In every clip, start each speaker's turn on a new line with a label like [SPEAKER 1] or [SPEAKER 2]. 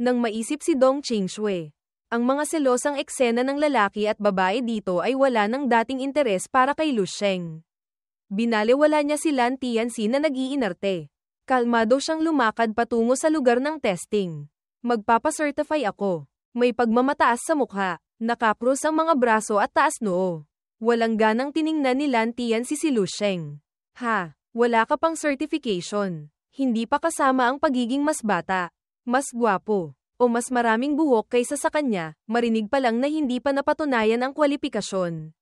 [SPEAKER 1] Nang maisip si Dong Qingshui, ang mga selosang eksena ng lalaki at babae dito ay wala ng dating interes para kay Lu Sheng. Binalewala niya si Lan Tianxi na nag-iinarte. Kalmado siyang lumakad patungo sa lugar ng testing. Magpapacertify ako. May pagmamataas sa mukha, nakakrus ang mga braso at taas noo. Walang ganang tiningnan ni Lan Tianxi si Lu Sheng. Ha, wala ka pang certification. Hindi pa kasama ang pagiging mas bata, mas gwapo, o mas maraming buhok kaysa sa kanya, marinig pa lang na hindi pa napatunayan ang kwalipikasyon.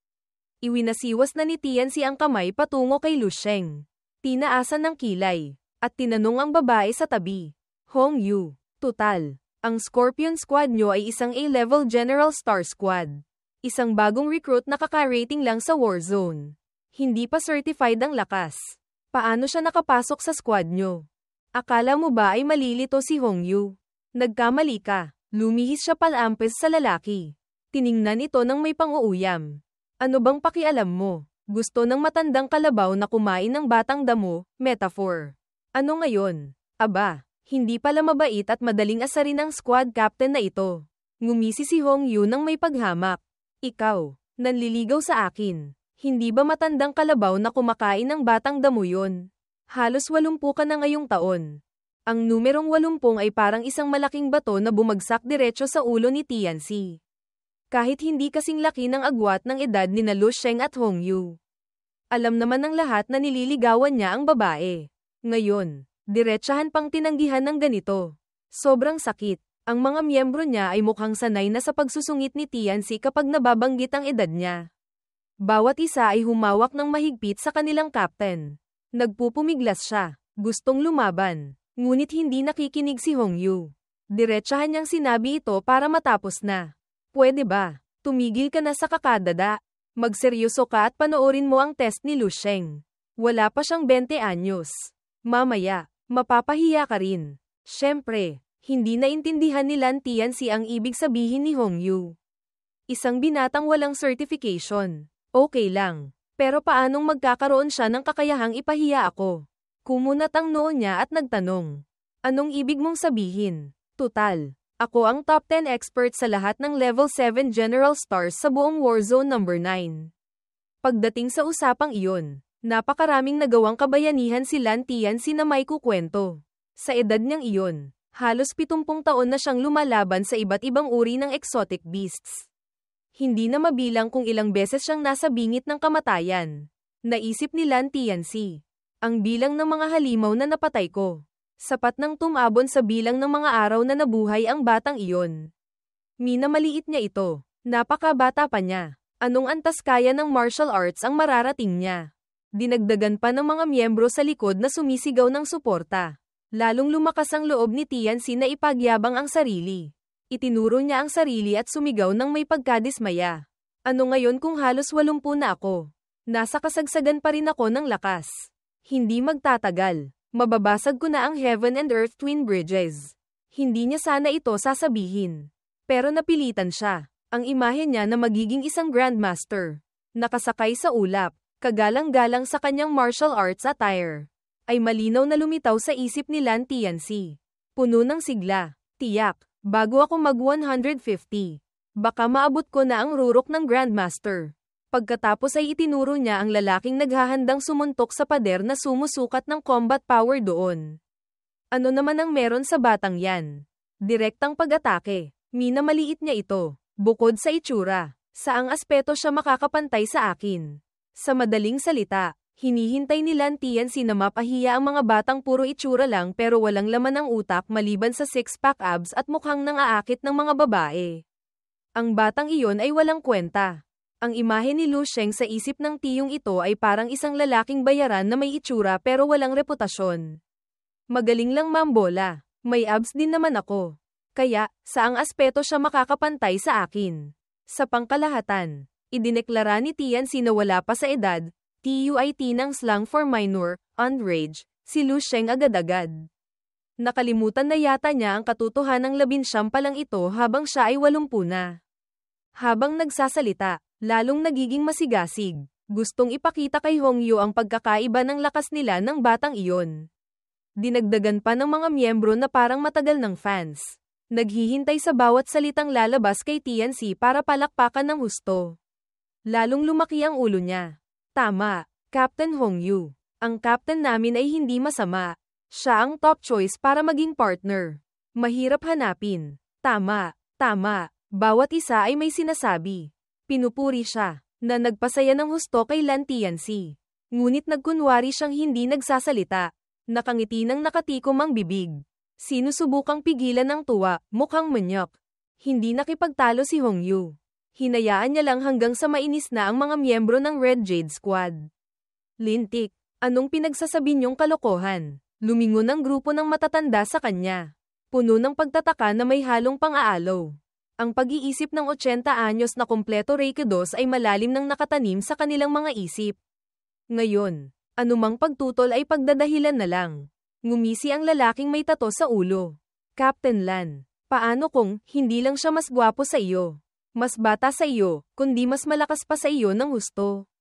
[SPEAKER 1] Iwinasiwas na ni Tianxi ang kamay patungo kay Lu Sheng. Tinaasan ng kilay, at tinanong ang babae sa tabi. Hong Yu, tutal, ang Scorpion Squad nyo ay isang A-level General Star Squad. Isang bagong recruit na kaka-rating lang sa Warzone. Hindi pa certified ang lakas. Paano siya nakapasok sa squad nyo? Akala mo ba ay malilito si Hong Yu? Nagkamali ka. Lumihis siya palampes sa lalaki. Tiningnan ito ng may pang-uuyam. Ano bang pakialam mo? Gusto ng matandang kalabaw na kumain ng batang damo, metaphor. Ano ngayon? Aba, hindi pala mabait at madaling asarin ang squad captain na ito. Ngumisi si Hong Yu ng may paghamak. Ikaw, nanliligaw sa akin. Hindi ba matandang kalabaw na kumakain ng batang damo yun? Halos 80 ka na ngayong taon. Ang numerong 80 ay parang isang malaking bato na bumagsak diretso sa ulo ni Tianxi. Kahit hindi kasing laki ng agwat ng edad ni Lu Sheng at Hong Yu. Alam naman ng lahat na nililigawan niya ang babae. Ngayon, diretsahan pang tinanggihan ng ganito. Sobrang sakit. Ang mga miyembro niya ay mukhang sanay na sa pagsusungit ni Tianxi kapag nababanggit ang edad niya. Bawat isa ay humawak ng mahigpit sa kanilang captain. Nagpupumiglas siya. Gustong lumaban. Ngunit hindi nakikinig si Hong Yu. Diretsahan niyang sinabi ito para matapos na. Pwede ba? Tumigil ka na sa kakadada. Magseryoso ka at panoorin mo ang test ni Lu Sheng. Wala pa siyang 20 anyos. Mamaya, mapapahiya ka rin. Siyempre, hindi naintindihan ni Lan Tianxi ang ibig sabihin ni Hong Yu. Isang binatang walang certification. Okay lang. Pero paanong magkakaroon siya ng kakayahang ipahiya ako? Kumunat ang noo niya at nagtanong. Anong ibig mong sabihin? Tutal, ako ang top 10 expert sa lahat ng level 7 General Stars sa buong Warzone number 9. Pagdating sa usapang iyon, napakaraming nagawang kabayanihan si Lan Tianxi na may kukwento. Sa edad niyang iyon, halos 70 taon na siyang lumalaban sa iba't ibang uri ng exotic beasts. Hindi na mabilang kung ilang beses siyang nasa bingit ng kamatayan. Naisip ni Lan Tianxi. Ang bilang ng mga halimaw na napatay ko. Sapat nang tumabon sa bilang ng mga araw na nabuhay ang batang iyon. Minamaliit niya ito. Napakabata pa niya. Anong antas kaya ng martial arts ang mararating niya? Dinagdagan pa ng mga miyembro sa likod na sumisigaw ng suporta. Lalong lumakas ang loob ni Tianxi na ipagyabang ang sarili. Itinuro niya ang sarili at sumigaw ng may pagkadismaya. Ano ngayon kung halos 80 na ako? Nasa kasagsagan pa rin ako ng lakas. Hindi magtatagal. Mababasag ko na ang Heaven and Earth Twin Bridges. Hindi niya sana ito sasabihin. Pero napilitan siya. Ang imahe niya na magiging isang Grandmaster. Nakasakay sa ulap, kagalang-galang sa kanyang martial arts attire. Ay malinaw na lumitaw sa isip ni Lan Tianxi. Puno ng sigla. Tiyak, bago ako mag 150. Baka maabot ko na ang rurok ng Grandmaster. Pagkatapos ay itinuro niya ang lalaking naghahandang sumuntok sa pader na sumusukat ng combat power doon. Ano naman ang meron sa batang yan? Direktang pag-atake. Minamaliit niya ito. Bukod sa itsura, saang aspeto siya makakapantay sa akin? Sa madaling salita, hinihintay ni Lan Tianxi na mapahiya ang mga batang puro itsura lang pero walang laman ng utak maliban sa six-pack abs at mukhang nang-aakit ng mga babae. Ang batang iyon ay walang kwenta. Ang imahe ni Lu Sheng sa isip ng tiyong ito ay parang isang lalaking bayaran na may itsura pero walang reputasyon. Magaling lang mambola. May abs din naman ako. Kaya, saang aspeto siya makakapantay sa akin? Sa pangkalahatan, idineklara ni Tianxi na wala pa sa edad, TUIT ng slang for minor, underage, si Lu Sheng agad-agad. Nakalimutan na yata niya ang katotohanang 19 pa lang ito habang siya ay 80 na. Habang nagsasalita, lalong nagiging masigasig. Gustong ipakita kay Hong Yu ang pagkakaiba ng lakas nila ng batang iyon. Dinagdagan pa ng mga miyembro na parang matagal ng fans. Naghihintay sa bawat salitang lalabas kay Tianxi para palakpakan ng husto. Lalong lumaki ang ulo niya. Tama, Captain Hongyu. Ang captain namin ay hindi masama. Siya ang top choice para maging partner. Mahirap hanapin. Tama, tama. Bawat isa ay may sinasabi. Pinupuri siya, na nagpasaya ng husto kay Lan Tianxi. Ngunit nagkunwari siyang hindi nagsasalita. Nakangiti ng nakatikom ang bibig. Sinusubukang pigilan ng tuwa, mukhang manyak. Hindi nakipagtalo si Hongyu. Hinayaan niya lang hanggang sa mainis na ang mga miyembro ng Red Jade Squad. Lintik, anong pinagsasabi niyong kalokohan? Lumingon ang grupo ng matatanda sa kanya. Puno ng pagtataka na may halong pang-aalaw. Ang pag-iisip ng 80 anyos na kumpleto Reikidos ay malalim nang nakatanim sa kanilang mga isip. Ngayon, anumang pagtutol ay pagdadahilan na lang. Ngumisi ang lalaking may tato sa ulo. Captain Lan, paano kung hindi lang siya mas gwapo sa iyo? Mas bata sa iyo, kundi mas malakas pa sa iyo ng husto.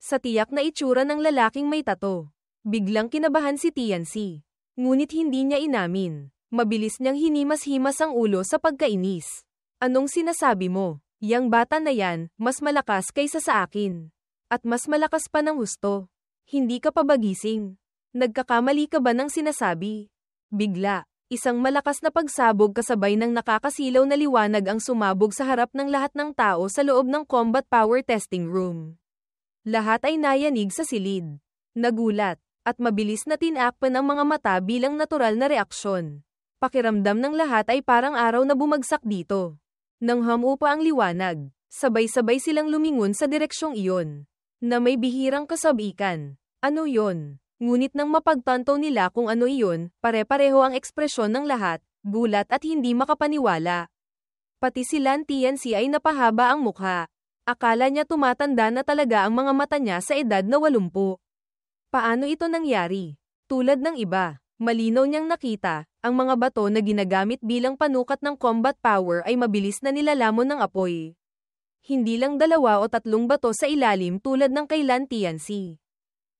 [SPEAKER 1] Sa tiyak na itsura ng lalaking may tato, biglang kinabahan si Tianxi. Ngunit hindi niya inamin. Mabilis niyang hinimas-himas ang ulo sa pagkainis. Anong sinasabi mo? Yang bata na yan, mas malakas kaysa sa akin. At mas malakas pa ng husto. Hindi ka pa ba gising? Nagkakamali ka ba ng sinasabi? Bigla, isang malakas na pagsabog kasabay ng nakakasilaw na liwanag ang sumabog sa harap ng lahat ng tao sa loob ng combat power testing room. Lahat ay nayanig sa silid. Nagulat, at mabilis na tinakpan ang mga mata bilang natural na reaksyon. Pakiramdam ng lahat ay parang araw na bumagsak dito. Nang hamupa ang liwanag, sabay-sabay silang lumingon sa direksyong iyon. Na may bihirang kasabikan. Ano yon? Ngunit nang mapagtanto nila kung ano iyon, pare-pareho ang ekspresyon ng lahat, gulat at hindi makapaniwala. Pati si Lan Tianxi ay napahaba ang mukha. Akala niya tumatanda na talaga ang mga mata niya sa edad na 80. Paano ito nangyari? Tulad ng iba, malinaw niyang nakita, ang mga bato na ginagamit bilang panukat ng combat power ay mabilis na nilalamon ng apoy. Hindi lang 2 o 3 bato sa ilalim tulad ng kay Lan Tianxi.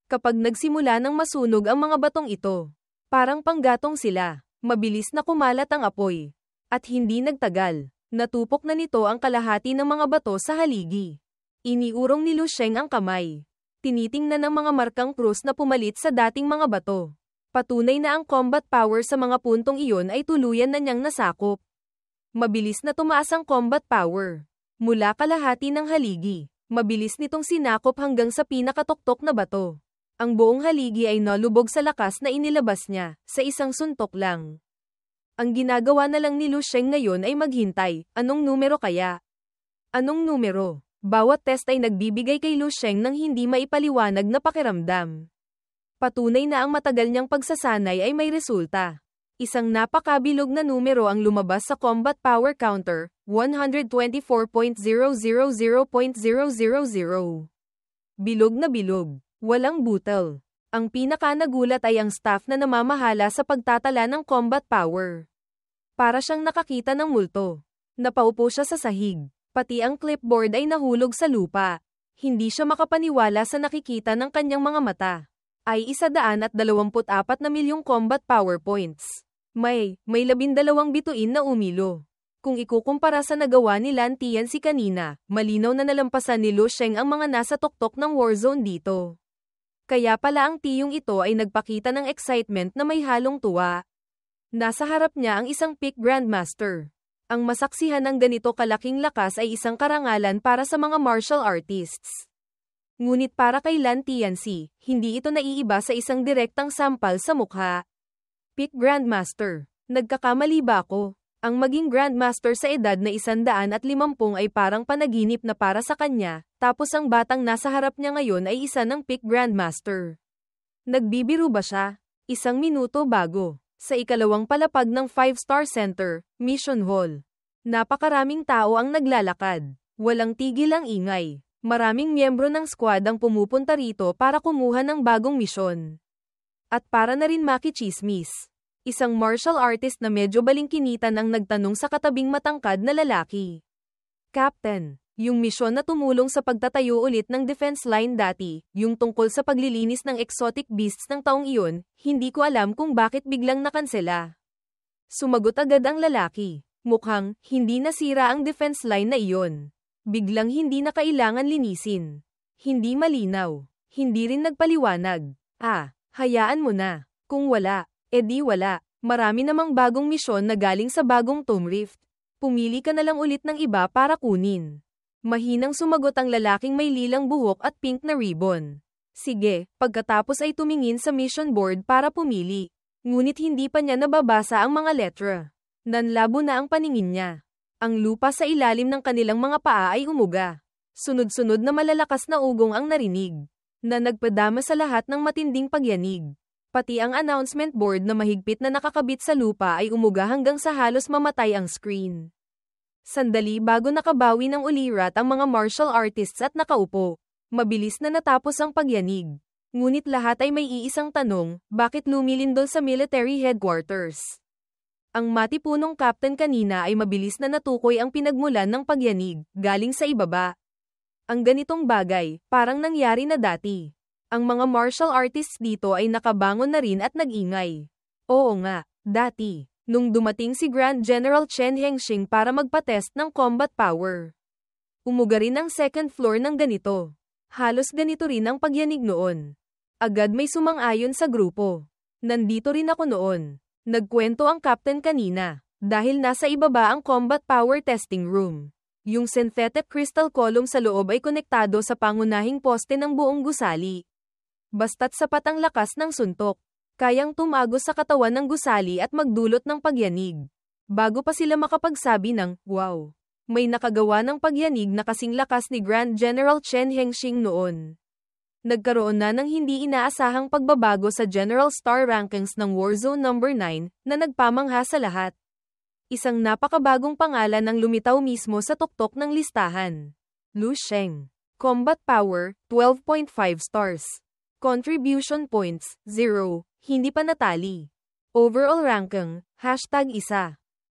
[SPEAKER 1] Kapag nagsimula ng masunog ang mga batong ito, parang panggatong sila, mabilis na kumalat ang apoy. At hindi nagtagal, natupok na nito ang kalahati ng mga bato sa haligi. Iniurong ni Lu Sheng ang kamay. Tinitingnan ng mga markang krus na pumalit sa dating mga bato. Patunay na ang combat power sa mga puntong iyon ay tuluyan na niyang nasakop. Mabilis na tumaas ang combat power. Mula kalahati ng haligi, mabilis nitong sinakop hanggang sa pinakatuktok na bato. Ang buong haligi ay nalubog sa lakas na inilabas niya, sa isang suntok lang. Ang ginagawa na lang ni Lu Sheng ngayon ay maghintay, anong numero kaya? Anong numero? Bawat test ay nagbibigay kay Lu Sheng ng hindi maipaliwanag na pakiramdam. Patunay na ang matagal niyang pagsasanay ay may resulta. Isang napakabilog na numero ang lumabas sa combat power counter, 124.000.000. Bilog na bilog. Walang butal. Ang pinaka-nagulat ay ang staff na namamahala sa pagtatala ng combat power. Para siyang nakakita ng multo. Napaupo siya sa sahig. Pati ang clipboard ay nahulog sa lupa. Hindi siya makapaniwala sa nakikita ng kanyang mga mata. Ay 124 na milyong combat power points. May 12 bituin na umilo. Kung ikukumpara sa nagawa ni Lan Tianxi kanina, malinaw na nalampasan ni Lu Sheng ang mga nasa tuktok ng warzone dito. Kaya pala ang tiyong ito ay nagpakita ng excitement na may halong tuwa. Nasa harap niya ang isang peak grandmaster. Ang masaksihan ng ganito kalaking lakas ay isang karangalan para sa mga martial artists. Ngunit para kay Lan Tianxi, hindi ito naiiba sa isang direktang sampal sa mukha. Peak grandmaster, nagkakamali ba ako? Ang maging grandmaster sa edad na 150 ay parang panaginip na para sa kanya, tapos ang batang nasa harap niya ngayon ay isa ng peak grandmaster. Nagbibiro ba siya? 1 minuto bago, sa ikalawang palapag ng 5-star center, Mission Hall. Napakaraming tao ang naglalakad. Walang tigil ang ingay. Maraming miyembro ng squad ang pumupunta rito para kumuha ng bagong misyon. At para na rin makichismis. Isang martial artist na medyo balingkinitan ang nagtanong sa katabing matangkad na lalaki. Captain, yung misyon na tumulong sa pagtatayo ulit ng defense line dati, yung tungkol sa paglilinis ng exotic beasts ng taong iyon, hindi ko alam kung bakit biglang nakansela. Sumagot agad ang lalaki. Mukhang, hindi nasira ang defense line na iyon. Biglang hindi na kailangan linisin. Hindi malinaw. Hindi rin nagpaliwanag. Hayaan mo na. Kung wala, edi wala. Marami namang bagong misyon na galing sa bagong Tomb Rift. Pumili ka na lang ulit ng iba para kunin. Mahinang sumagot ang lalaking may lilang buhok at pink na ribbon. Sige, pagkatapos ay tumingin sa mission board para pumili. Ngunit hindi pa niya nababasa ang mga letra. Nanlabo na ang paningin niya. Ang lupa sa ilalim ng kanilang mga paa ay umuga. Sunod-sunod na malalakas na ugong ang narinig, na nagpadama sa lahat ng matinding pagyanig. Pati ang announcement board na mahigpit na nakakabit sa lupa ay umuga hanggang sa halos mamatay ang screen. Sandali bago nakabawi ng ulirat ang mga martial artists at nakaupo. Mabilis na natapos ang pagyanig. Ngunit lahat ay may iisang tanong, bakit lumilindol sa military headquarters? Ang matipunong captain kanina ay mabilis na natukoy ang pinagmulan ng pagyanig, galing sa ibaba. Ang ganitong bagay, parang nangyari na dati. Ang mga martial artists dito ay nakabangon na rin at nag-ingay. Oo nga, dati, nung dumating si Grand General Chen Hengxing para magpa-test ng combat power. Umuga rin ang second floor ng ganito. Halos ganito rin ang pagyanig noon. Agad may sumang-ayon sa grupo. Nandito rin ako noon. Nagkwento ang captain kanina, dahil nasa ibaba ang combat power testing room. Yung synthetic crystal column sa loob ay konektado sa pangunahing poste ng buong gusali. Basta't sapat ang lakas ng suntok, kayang tumagos sa katawan ng gusali at magdulot ng pagyanig. Bago pa sila makapagsabi ng, wow, may nakagawa ng pagyanig na kasing lakas ni Grand General Chen Hengxing noon. Nagkaroon na ng hindi inaasahang pagbabago sa General Star Rankings ng Warzone No. 9 na nagpamangha sa lahat. Isang napakabagong pangalan ang lumitaw mismo sa tuktok ng listahan. Lu Sheng. Combat Power, 12.5 stars. Contribution points, 0. Hindi pa natali. Overall ranking, #1.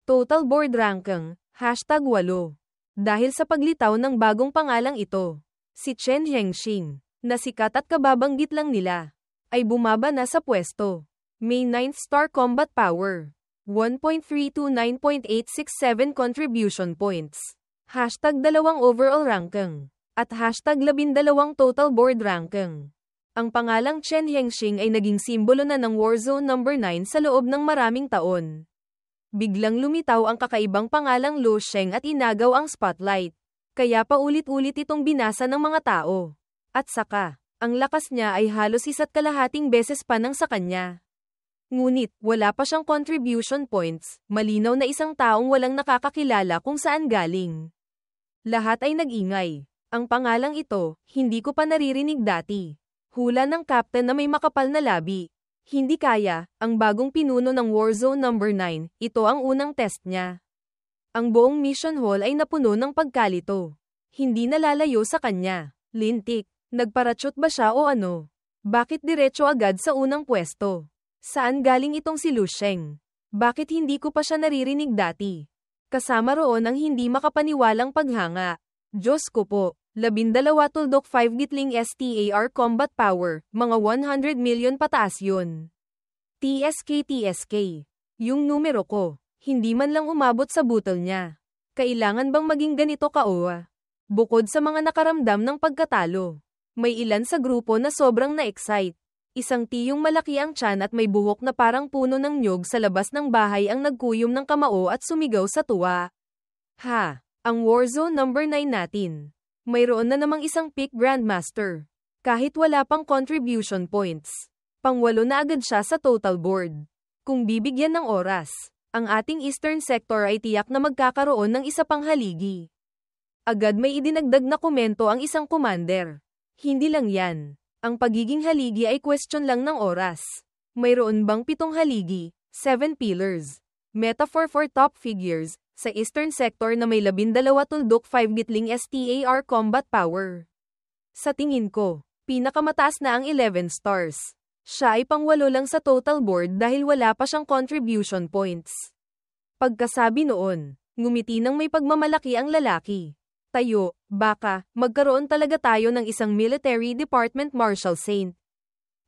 [SPEAKER 1] Total board ranking, #8. Dahil sa paglitaw ng bagong pangalang ito, si Chen Hengxing, na sikat at kababanggit lang nila, ay bumaba na sa pwesto. May 9th star combat power. 1.329.867 contribution points. #2 overall ranking. At #12 total board ranking. Ang pangalang Chen Hengxing ay naging simbolo na ng Warzone No. 9 sa loob ng maraming taon. Biglang lumitaw ang kakaibang pangalang Lu Sheng at inagaw ang spotlight. Kaya paulit-ulit itong binasa ng mga tao. At saka, ang lakas niya ay halos 1.5 beses pa ng sa kanya. Ngunit, wala pa siyang contribution points, malinaw na isang taong walang nakakakilala kung saan galing. Lahat ay nag-ingay. Ang pangalang ito, hindi ko pa naririnig dati. Hula ng captain na may makapal na labi. Hindi kaya, ang bagong pinuno ng Warzone No. 9, ito ang unang test niya. Ang buong mission hall ay napuno ng pagkalito. Hindi nalalayo sa kanya. Lintik, nagparachute ba siya o ano? Bakit diretso agad sa unang pwesto? Saan galing itong si Lu Sheng? Bakit hindi ko pa siya naririnig dati? Kasama roon ang hindi makapaniwalang paghanga. Diyos ko po. 12.5 gitling STAR combat power, mga 100 million pataas yun. TSK. Yung numero ko, hindi man lang umabot sa butol niya. Kailangan bang maging ganito ka-oa? Bukod sa mga nakaramdam ng pagkatalo, may ilan sa grupo na sobrang na-excite. Isang tiyong malaki ang tiyan at may buhok na parang puno ng nyog sa labas ng bahay ang nagkuyom ng kamao at sumigaw sa tuwa. Ang Warzone No. 9 natin. Mayroon na namang isang peak Grandmaster. Kahit wala pang contribution points. Pang-8 na agad siya sa total board. Kung bibigyan ng oras, ang ating Eastern Sector ay tiyak na magkakaroon ng isa pang haligi. Agad may idinagdag na komento ang isang commander. Hindi lang yan. Ang pagiging haligi ay question lang ng oras. Mayroon bang 7 haligi, 7 pillars? Metaphor for top figures, sa Eastern Sector na may 12.5 gitling STAR combat power. Sa tingin ko, pinakamataas na ang 11 stars. Siya ay pang-8 lang sa total board dahil wala pa siyang contribution points. Pagkasabi noon, ngumiti ng may pagmamalaki ang lalaki. Tayo, baka, magkaroon talaga tayo ng isang military department Marshal Saint.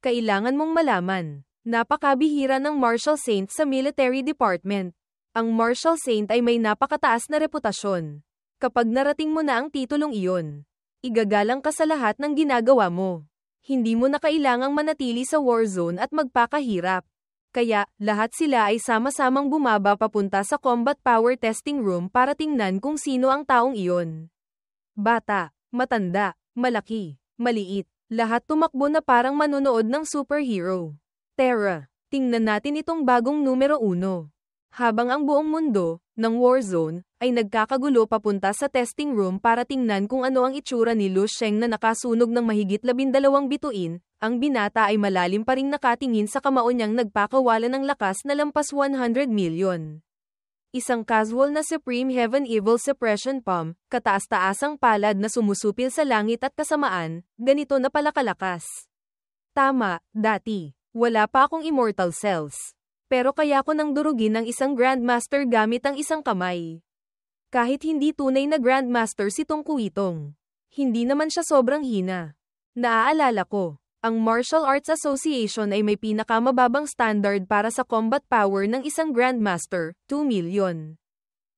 [SPEAKER 1] Kailangan mong malaman, napakabihira ng Marshal Saint sa military department. Ang Martial Saint ay may napakataas na reputasyon. Kapag narating mo na ang titulong iyon, igagalang ka sa lahat ng ginagawa mo. Hindi mo na kailangang manatili sa war zone at magpakahirap. Kaya, lahat sila ay sama-samang bumaba papunta sa combat power testing room para tingnan kung sino ang taong iyon. Bata, matanda, malaki, maliit, lahat tumakbo na parang manonood ng superhero. Tara, tingnan natin itong bagong numero 1. Habang ang buong mundo, ng Warzone, ay nagkakagulo papunta sa testing room para tingnan kung ano ang itsura ni Lu Sheng na nakasunog ng mahigit 12 bituin, ang binata ay malalim pa ring nakatingin sa kamao niyang nagpakawala ng lakas na lampas 100 million. Isang casual na Supreme Heaven Evil Suppression Palm, kataas-taasang palad na sumusupil sa langit at kasamaan, ganito na pala kalakas. Tama, dati, wala pa akong immortal cells. Pero kaya ko nang durugin ng isang Grandmaster gamit ang isang kamay. Kahit hindi tunay na Grandmaster si Tong Kuitong. Hindi naman siya sobrang hina. Naaalala ko, ang Martial Arts Association ay may pinakamababang standard para sa combat power ng isang Grandmaster, 2 million.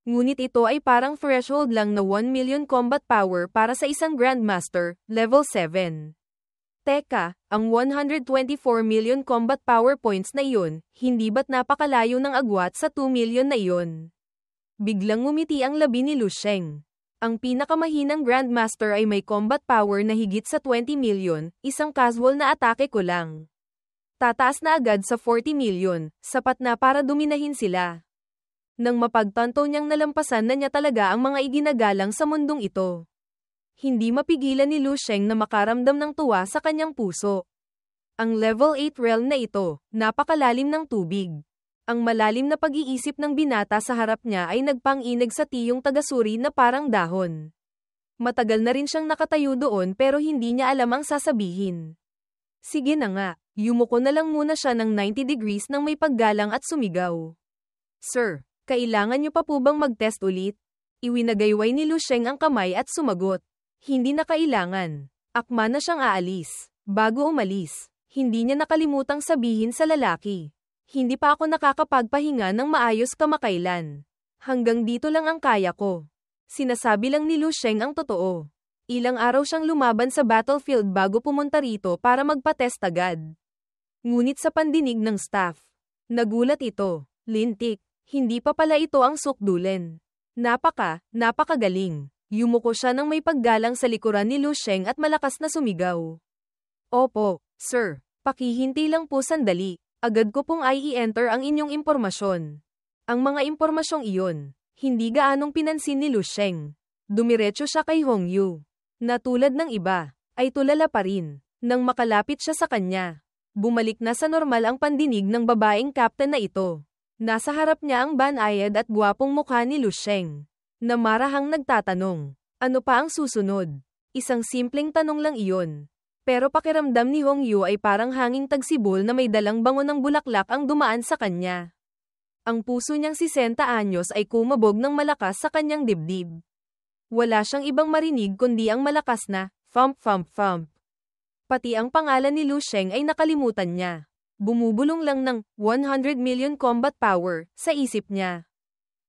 [SPEAKER 1] Ngunit ito ay parang threshold lang na 1 million combat power para sa isang Grandmaster, level 7. Teka, ang 124 million combat power points na iyon, hindi ba't napakalayo ng agwat sa 2 million na iyon? Biglang ngumiti ang labi ni Lu Sheng. Ang pinakamahinang Grandmaster ay may combat power na higit sa 20 million, isang casual na atake ko lang. Tataas na agad sa 40 million, sapat na para duminahin sila. Nang mapagtanto niyang nalampasan na niya talaga ang mga iginagalang sa mundong ito. Hindi mapigilan ni Lu Sheng na makaramdam ng tuwa sa kanyang puso. Ang level 8 realm na ito, napakalalim ng tubig. Ang malalim na pag-iisip ng binata sa harap niya ay nagpang-inig sa tiyong tagasuri na parang dahon. Matagal na rin siyang nakatayo doon pero hindi niya alam ang sasabihin. Sige na nga, yumuko na lang muna siya ng 90 degrees nang may paggalang at sumigaw. Sir, kailangan niyo pa po bang mag-test ulit? Iwinagayway ni Lu Sheng ang kamay at sumagot. Hindi na kailangan. Akma na siyang aalis. Bago umalis, hindi niya nakalimutang sabihin sa lalaki. Hindi pa ako nakakapagpahinga ng maayos kamakailan. Hanggang dito lang ang kaya ko. Sinasabi lang ni Lu Sheng ang totoo. Ilang araw siyang lumaban sa battlefield bago pumunta rito para magpa-test agad. Ngunit sa pandinig ng staff, nagulat ito. Lintik, hindi pa pala ito ang sukdulen. Napakagaling. Yumuko siya nang may paggalang sa likuran ni Lu Sheng at malakas na sumigaw. Opo, sir. Pakihinti lang po sandali. Agad ko pong i-enter ang inyong impormasyon. Ang mga impormasyong iyon, hindi gaanong pinansin ni Lu Sheng. Dumiretso siya kay Hong Yu. Na tulad ng iba, ay tulala pa rin. Nang makalapit siya sa kanya, bumalik na sa normal ang pandinig ng babaeng captain na ito. Nasa harap niya ang banayad at gwapong mukha ni Lu Sheng. Na marahang nagtatanong, ano pa ang susunod? Isang simpleng tanong lang iyon. Pero pakiramdam ni Hong Yu ay parang hanging tagsibol na may dalang bango ng bulaklak ang dumaan sa kanya. Ang puso niyang 60 anyos ay kumabog ng malakas sa kanyang dibdib. Wala siyang ibang marinig kundi ang malakas na, thump thump thump. Pati ang pangalan ni Lu Sheng ay nakalimutan niya. Bumubulong lang ng 100 million combat power sa isip niya.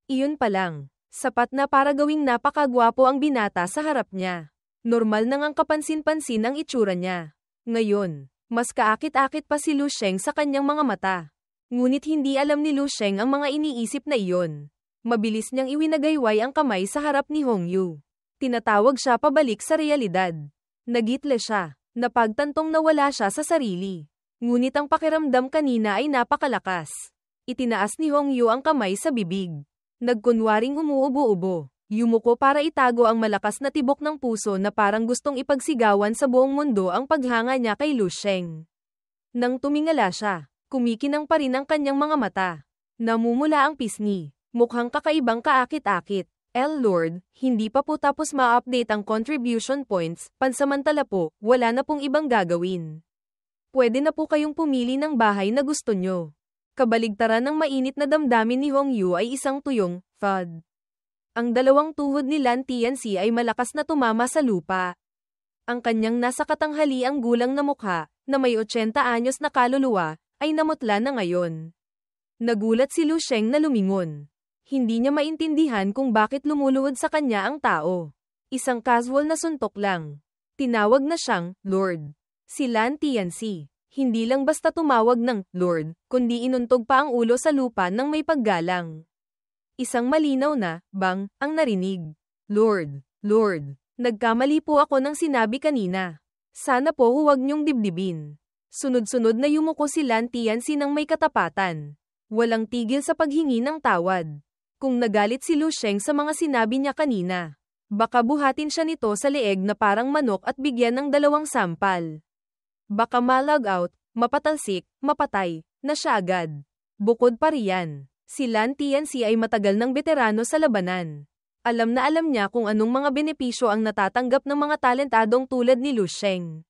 [SPEAKER 1] Iyon pa lang. Sapat na para gawing napakagwapo ang binata sa harap niya. Normal nang ang kapansin-pansin ang itsura niya. Ngayon, mas kaakit-akit pa si Lu Sheng sa kanyang mga mata. Ngunit hindi alam ni Lu Sheng ang mga iniisip na iyon. Mabilis niyang iwinagayway ang kamay sa harap ni Hong Yu. Tinatawag siya pabalik sa realidad. Nagitle siya. Napagtantong nawala siya sa sarili. Ngunit ang pakiramdam kanina ay napakalakas. Itinaas ni Hong Yu ang kamay sa bibig. Nagkunwaring umuubo-ubo. Yumuko para itago ang malakas na tibok ng puso na parang gustong ipagsigawan sa buong mundo ang paghanga niya kay Lu Sheng. Nang tumingala siya, kumikinang pa rin ang kanyang mga mata. Namumula ang pisngi. Mukhang kakaibang kaakit-akit. Lord, hindi pa po tapos ma-update ang contribution points, pansamantala po, wala na pong ibang gagawin. Pwede na po kayong pumili ng bahay na gusto nyo. Kabaligtaran ng mainit na damdamin ni Hong Yu ay isang tuyong, thud. Ang dalawang tuhod ni Lan Tianxi ay malakas na tumama sa lupa. Ang kanyang nasa katanghaliang gulang na mukha, na may 80 anyos na kaluluwa, ay namutla na ngayon. Nagulat si Lu Sheng na lumingon. Hindi niya maintindihan kung bakit lumuluhod sa kanya ang tao. Isang casual na suntok lang. Tinawag na siyang Lord. Si Lan Tianxi. Hindi lang basta tumawag ng Lord, kundi inuntog pa ang ulo sa lupa ng may paggalang. Isang malinaw na bang ang narinig. Lord, Lord, nagkamali po ako ng sinabi kanina. Sana po huwag niyong dibdibin. Sunod-sunod na yumuko si Lan Tianxi ng may katapatan. Walang tigil sa paghingi ng tawad. Kung nagalit si Lu Sheng sa mga sinabi niya kanina, baka buhatin siya nito sa leeg na parang manok at bigyan ng 2 sampal. Baka ma-log out, mapatalsik, mapatay, na siya agad. Bukod pa riyan, si Lan Tianxi ay matagal ng veterano sa labanan. Alam na alam niya kung anong mga benepisyo ang natatanggap ng mga talentadong tulad ni Lu Sheng.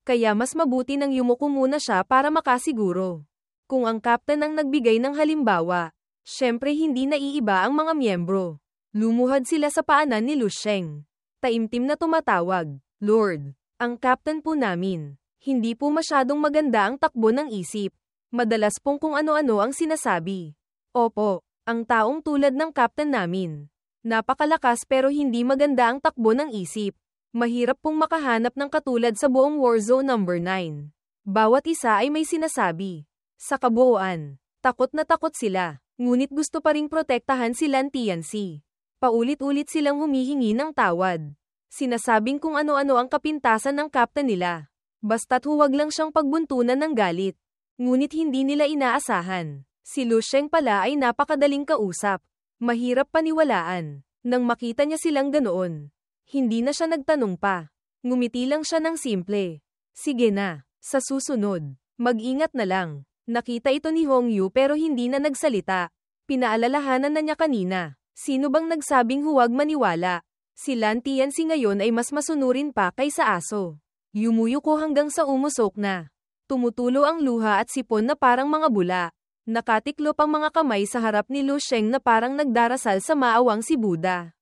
[SPEAKER 1] Kaya mas mabuti nang yumuko muna siya para makasiguro. Kung ang captain ang nagbigay ng halimbawa, syempre hindi naiiba ang mga miyembro. Lumuhad sila sa paanan ni Lu Sheng. Taimtim na tumatawag, Lord, ang captain po namin. Hindi po masyadong maganda ang takbo ng isip. Madalas pong kung ano-ano ang sinasabi. Opo, ang taong tulad ng captain namin. Napakalakas pero hindi maganda ang takbo ng isip. Mahirap pong makahanap ng katulad sa buong Warzone number 9. Bawat isa ay may sinasabi. Sa kabuuan, takot na takot sila. Ngunit gusto pa ring protektahan si Lan Tianxi. Paulit-ulit silang humihingi ng tawad. Sinasabing kung ano-ano ang kapintasan ng captain nila. Basta't huwag lang siyang pagbuntunan ng galit. Ngunit hindi nila inaasahan. Si Lu Sheng pala ay napakadaling kausap. Mahirap paniwalaan. Nang makita niya silang ganoon, hindi na siya nagtanong pa. Ngumiti lang siya ng simple. Sige na, sa susunod, mag-ingat na lang. Nakita ito ni Hong Yu pero hindi na nagsalita. Pinaalalahanan na niya kanina. Sino bang nagsabing huwag maniwala? Si Lan Tianxi ngayon ay mas masunurin pa kaysa aso. Yumuyuko hanggang sa umusok na. Tumutulo ang luha at sipon na parang mga bula. Nakatiklop ang mga kamay sa harap ni Lu Sheng na parang nagdarasal sa maawang si Buddha.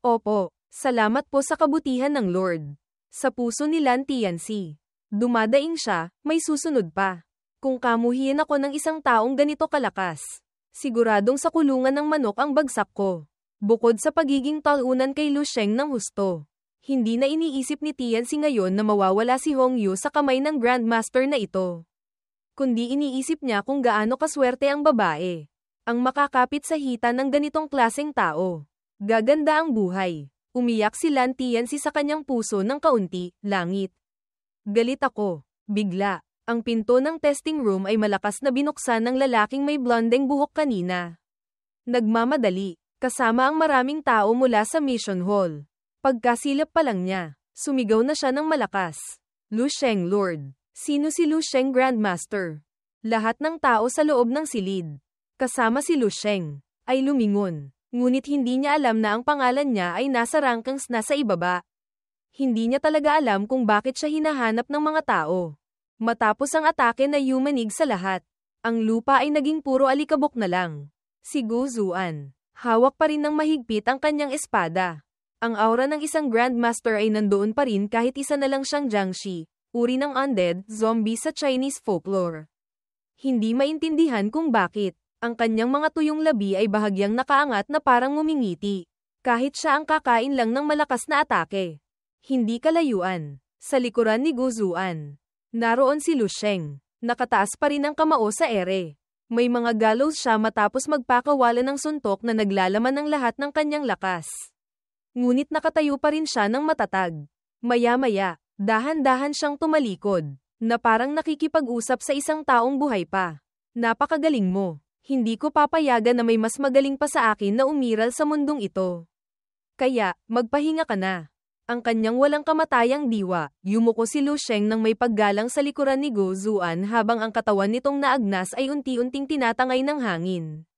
[SPEAKER 1] Opo, salamat po sa kabutihan ng Lord. Sa puso ni Lan Tianxi. Dumadaing siya, may susunod pa. Kung kamuhian ako ng isang taong ganito kalakas, siguradong sa kulungan ng manok ang bagsak ko. Bukod sa pagiging talunan kay Lu Sheng ng husto, hindi na iniisip ni Tianxi ngayon na mawawala si Hong Yu sa kamay ng Grandmaster na ito. Kundi iniisip niya kung gaano kaswerte ang babae. Ang makakapit sa hita ng ganitong klaseng tao. Gaganda ang buhay. Umiyak si Lan Tianxi sa kanyang puso ng kaunti, langit. Galit ako. Bigla, ang pinto ng testing room ay malakas na binuksan ng lalaking may blondeng buhok kanina. Nagmamadali, kasama ang maraming tao mula sa mission hall. Pagkasilap pa lang niya, sumigaw na siya ng malakas. Lu Sheng Lord. Sino si Lu Sheng Grandmaster? Lahat ng tao sa loob ng silid, kasama si Lu Sheng, ay lumingon. Ngunit hindi niya alam na ang pangalan niya ay nasa rankings na sa ibaba. Hindi niya talaga alam kung bakit siya hinahanap ng mga tao. Matapos ang atake na yumanig sa lahat, ang lupa ay naging puro alikabok na lang. Si Gu Zuan, hawak pa rin ng mahigpit ang kanyang espada. Ang aura ng isang Grandmaster ay nandoon pa rin kahit isa na lang siyang Jiangshi, uri ng undead zombie sa Chinese folklore. Hindi maintindihan kung bakit. Ang kanyang mga tuyong labi ay bahagyang nakaangat na parang ngumingiti. Kahit siya ang kakain lang ng malakas na atake. Hindi kalayuan. Sa likuran ni Gu Zuan, naroon si Lu Sheng. Nakataas pa rin ang kamao sa ere. May mga gallows siya matapos magpakawala ng suntok na naglalaman ng lahat ng kanyang lakas. Ngunit nakatayo pa rin siya ng matatag. Maya-maya, dahan-dahan siyang tumalikod, na parang nakikipag-usap sa isang taong buhay pa. Napakagaling mo. Hindi ko papayagan na may mas magaling pa sa akin na umiral sa mundong ito. Kaya, magpahinga ka na. Ang kanyang walang kamatayang diwa, yumuko si Lu Sheng nang may paggalang sa likuran ni Gu Zuan habang ang katawan nitong naagnas ay unti-unting tinatangay ng hangin.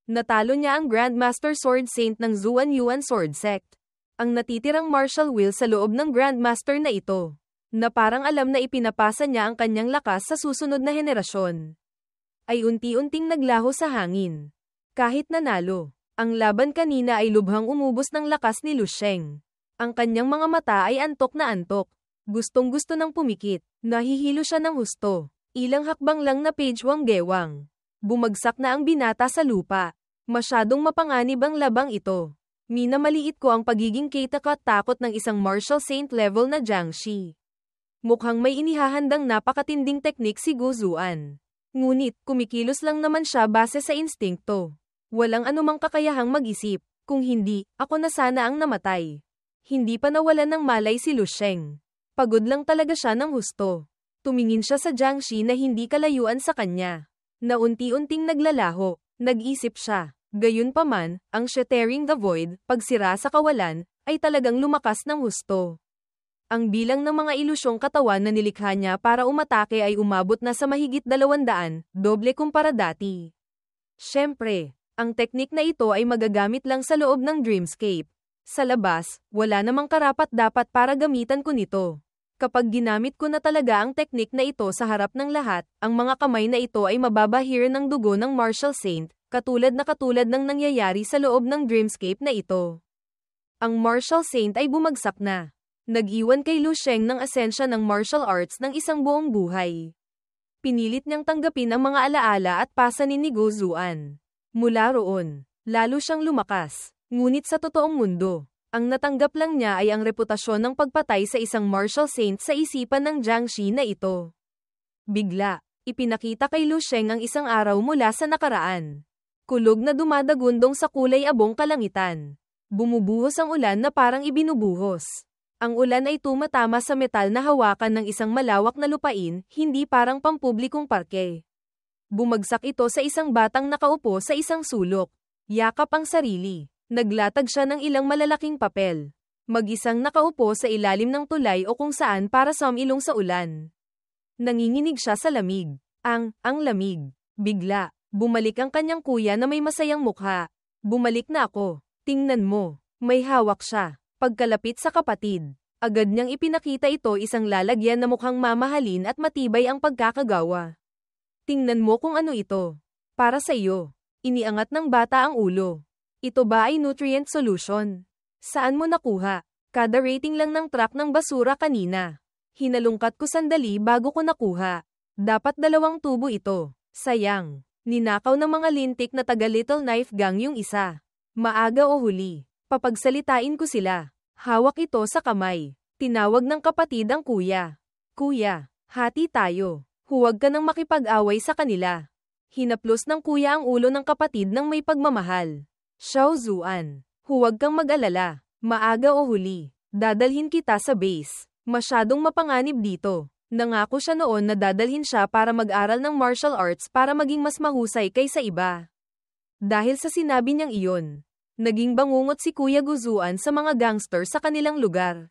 [SPEAKER 1] Natalo niya ang Grandmaster Sword Saint ng Zuan Yuan Sword Sect. Ang natitirang martial will sa loob ng Grandmaster na ito, na parang alam na ipinapasa niya ang kanyang lakas sa susunod na henerasyon, ay unti-unting naglaho sa hangin. Kahit nanalo, ang laban kanina ay lubhang umubos ng lakas ni Lu Sheng. Ang kanyang mga mata ay antok na antok. Gustong-gusto ng pumikit. Nahihilo siya ng husto. Ilang hakbang lang na page wang gewang. Bumagsak na ang binata sa lupa. Masyadong mapanganib ang labang ito. Minamaliit ko ang pagiging takot ng isang martial saint level na Jiangshi. Mukhang may inihahandang napakatinding teknik si Gu Zuan. Ngunit, kumikilos lang naman siya base sa instinkto. Walang anumang kakayahang mag-isip. Kung hindi, ako na sana ang namatay. Hindi pa nawalan ng malay si Lu Sheng. Pagod lang talaga siya ng husto. Tumingin siya sa Jiangshi na hindi kalayuan sa kanya. Na unti-unting naglalaho. Nag-isip siya. Gayunpaman, ang Shattering the Void, pagsira sa kawalan, ay talagang lumakas ng husto. Ang bilang ng mga ilusyong katawan na nilikha niya para umatake ay umabot na sa mahigit 200, doble kumpara dati. Siyempre, ang teknik na ito ay magagamit lang sa loob ng Dreamscape. Sa labas, wala namang karapat-dapat para gamitan ko nito. Kapag ginamit ko na talaga ang teknik na ito sa harap ng lahat, ang mga kamay na ito ay mababahir ng dugo ng Martial Saint, katulad ng nangyayari sa loob ng Dreamscape na ito. Ang Martial Saint ay bumagsak na. Nag-iwan kay Lu Sheng ng asensya ng martial arts ng isang buong buhay. Pinilit niyang tanggapin ang mga alaala at pasanin ni Gu Zuan. Mula roon, lalo siyang lumakas. Ngunit sa totoong mundo, ang natanggap lang niya ay ang reputasyon ng pagpatay sa isang martial saint sa isipan ng Jiangshi na ito. Bigla, ipinakita kay Lu Sheng ang isang araw mula sa nakaraan. Kulog na dumadagundong sa kulay abong kalangitan. Bumubuhos ang ulan na parang ibinubuhos. Ang ulan ay tumatama sa metal na hawakan ng isang malawak na lupain, hindi parang pampublikong parke. Bumagsak ito sa isang batang nakaupo sa isang sulok. Yakap ang sarili. Naglatag siya ng ilang malalaking papel. Mag-isang nakaupo sa ilalim ng tulay o kung saan para sumilong sa ulan. Nanginginig siya sa lamig. Ang lamig. Bigla, bumalik ang kanyang kuya na may masayang mukha. Bumalik na ako. Tingnan mo. May hawak siya. Pagkalapit sa kapatid, agad niyang ipinakita ito isang lalagyan na mukhang mamahalin at matibay ang pagkakagawa. Tingnan mo kung ano ito. Para sa iyo. Iniangat ng bata ang ulo. Ito ba ay nutrient solution? Saan mo nakuha? Kada rating lang ng truck ng basura kanina. Hinalungkat ko sandali bago ko nakuha. Dapat 2 tubo ito. Sayang. Ninakaw ng mga lintik na taga Little Knife Gang yung isa. Maaga o huli. Papagsalitain ko sila. Hawak ito sa kamay. Tinawag ng kapatid ang kuya. Kuya, hati tayo. Huwag ka nang makipag-away sa kanila. Hinaplos ng kuya ang ulo ng kapatid ng may pagmamahal. Xiao Zuan, huwag kang mag-alala. Maaga o huli. Dadalhin kita sa base. Masyadong mapanganib dito. Nangako siya noon na dadalhin siya para mag-aral ng martial arts para maging mas mahusay kaysa iba. Dahil sa sinabi niyang iyon, naging bangungot si Kuya Gu Zuan sa mga gangster sa kanilang lugar.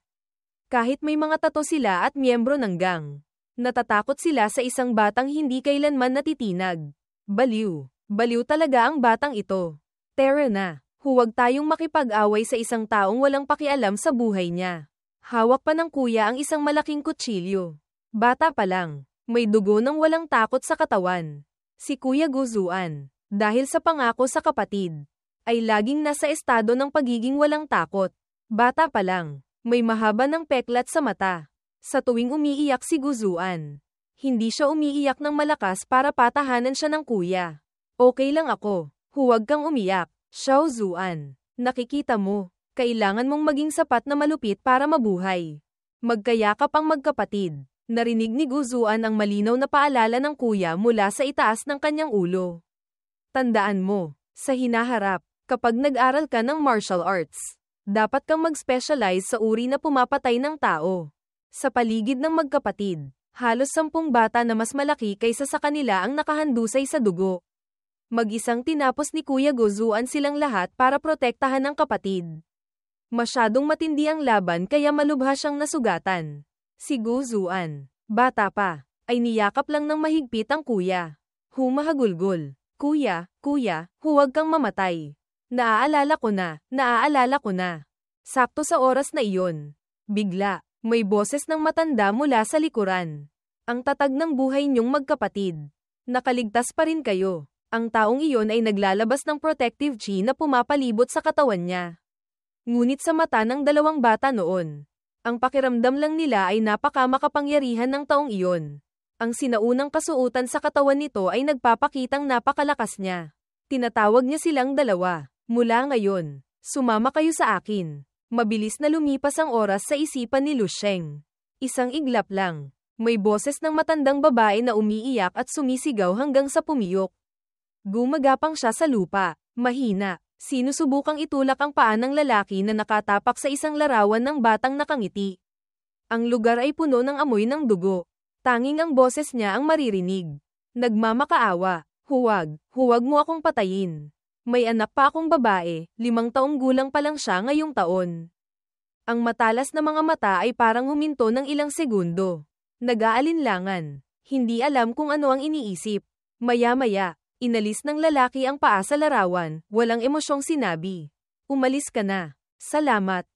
[SPEAKER 1] Kahit may mga tato sila at miyembro ng gang, natatakot sila sa isang batang hindi kailanman natitinag. Baliw. Baliw talaga ang batang ito. Tara na. Huwag tayong makipag-away sa isang taong walang pakialam sa buhay niya. Hawak pa ng kuya ang isang malaking kutsilyo. Bata pa lang, may dugo ng walang takot sa katawan. Si Kuya Gu Zuan, dahil sa pangako sa kapatid, ay laging nasa estado ng pagiging walang takot. Bata pa lang, may mahaba ng peklat sa mata. Sa tuwing umiiyak si Gu Zuan, hindi siya umiiyak ng malakas para patahanan siya ng kuya. Okay lang ako, huwag kang umiyak, Xiao Zuan. Nakikita mo, kailangan mong maging sapat na malupit para mabuhay. Magkayakap ang magkapatid. Narinig ni Gu Zuan ang malinaw na paalala ng kuya mula sa itaas ng kanyang ulo. Tandaan mo, sa hinaharap, kapag nag-aral ka ng martial arts, dapat kang mag-specialize sa uri na pumapatay ng tao. Sa paligid ng magkapatid, halos 10 bata na mas malaki kaysa sa kanila ang nakahandusay sa dugo. Mag-isang tinapos ni Kuya Gu Zuan silang lahat para protektahan ang kapatid. Masyadong matindi ang laban kaya malubha siyang nasugatan. Si Gu Zuan, bata pa, ay niyakap lang ng mahigpit ang kuya. Humahagulgol. Kuya, huwag kang mamatay. Naaalala ko na. Sakto sa oras na iyon. Bigla, may boses ng matanda mula sa likuran. Ang tatag ng buhay niyong magkapatid. Nakaligtas pa rin kayo. Ang taong iyon ay naglalabas ng protective chi na pumapalibot sa katawan niya. Ngunit sa mata ng 2 bata noon, ang pakiramdam lang nila ay napakamakapangyarihan ng taong iyon. Ang sinaunang kasuotan sa katawan nito ay nagpapakitang napakalakas niya. Tinatawag niya silang dalawa. Mula ngayon, sumama kayo sa akin. Mabilis na lumipas ang oras sa isipan ni Lu Sheng. Isang iglap lang. May boses ng matandang babae na umiiyak at sumisigaw hanggang sa pumiyok. Gumagapang siya sa lupa. Mahina. Sinusubukang itulak ang paa ng lalaki na nakatapak sa isang larawan ng batang nakangiti. Ang lugar ay puno ng amoy ng dugo. Tanging ang boses niya ang maririnig. Nagmamakaawa. Huwag mo akong patayin. May anak pa akong babae, 5 taong gulang pa lang siya ngayong taon. Ang matalas na mga mata ay parang huminto ng ilang segundo. Nag-aalinlangan. Hindi alam kung ano ang iniisip. Maya-maya, inalis ng lalaki ang paa sa larawan, walang emosyong sinabi. Umalis ka na. Salamat.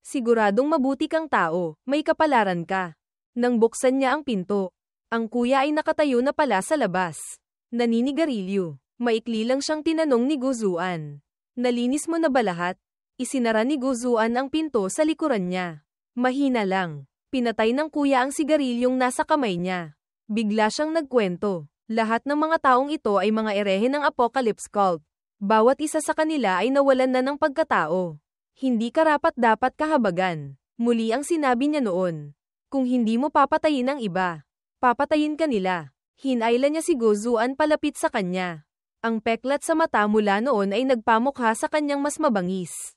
[SPEAKER 1] Siguradong mabuti kang tao, may kapalaran ka. Nang buksan niya ang pinto, ang kuya ay nakatayo na pala sa labas. Naninigarilyo. Maikli lang siyang tinanong ni Guzuan. Nalinis mo na ba lahat? Isinara ni Guzuan ang pinto sa likuran niya. Mahina lang. Pinatay ng kuya ang sigarilyong nasa kamay niya. Bigla siyang nagkwento. Lahat ng mga taong ito ay mga erehe ng Apocalypse Cult. Bawat isa sa kanila ay nawalan na ng pagkatao. Hindi karapat-dapat kahabagan. Muli ang sinabi niya noon. Kung hindi mo papatayin ang iba, papatayin ka nila. Hinayla niya si Guzuan palapit sa kanya. Ang peklat sa mata mula noon ay nagpamukha sa kanyang mas mabangis.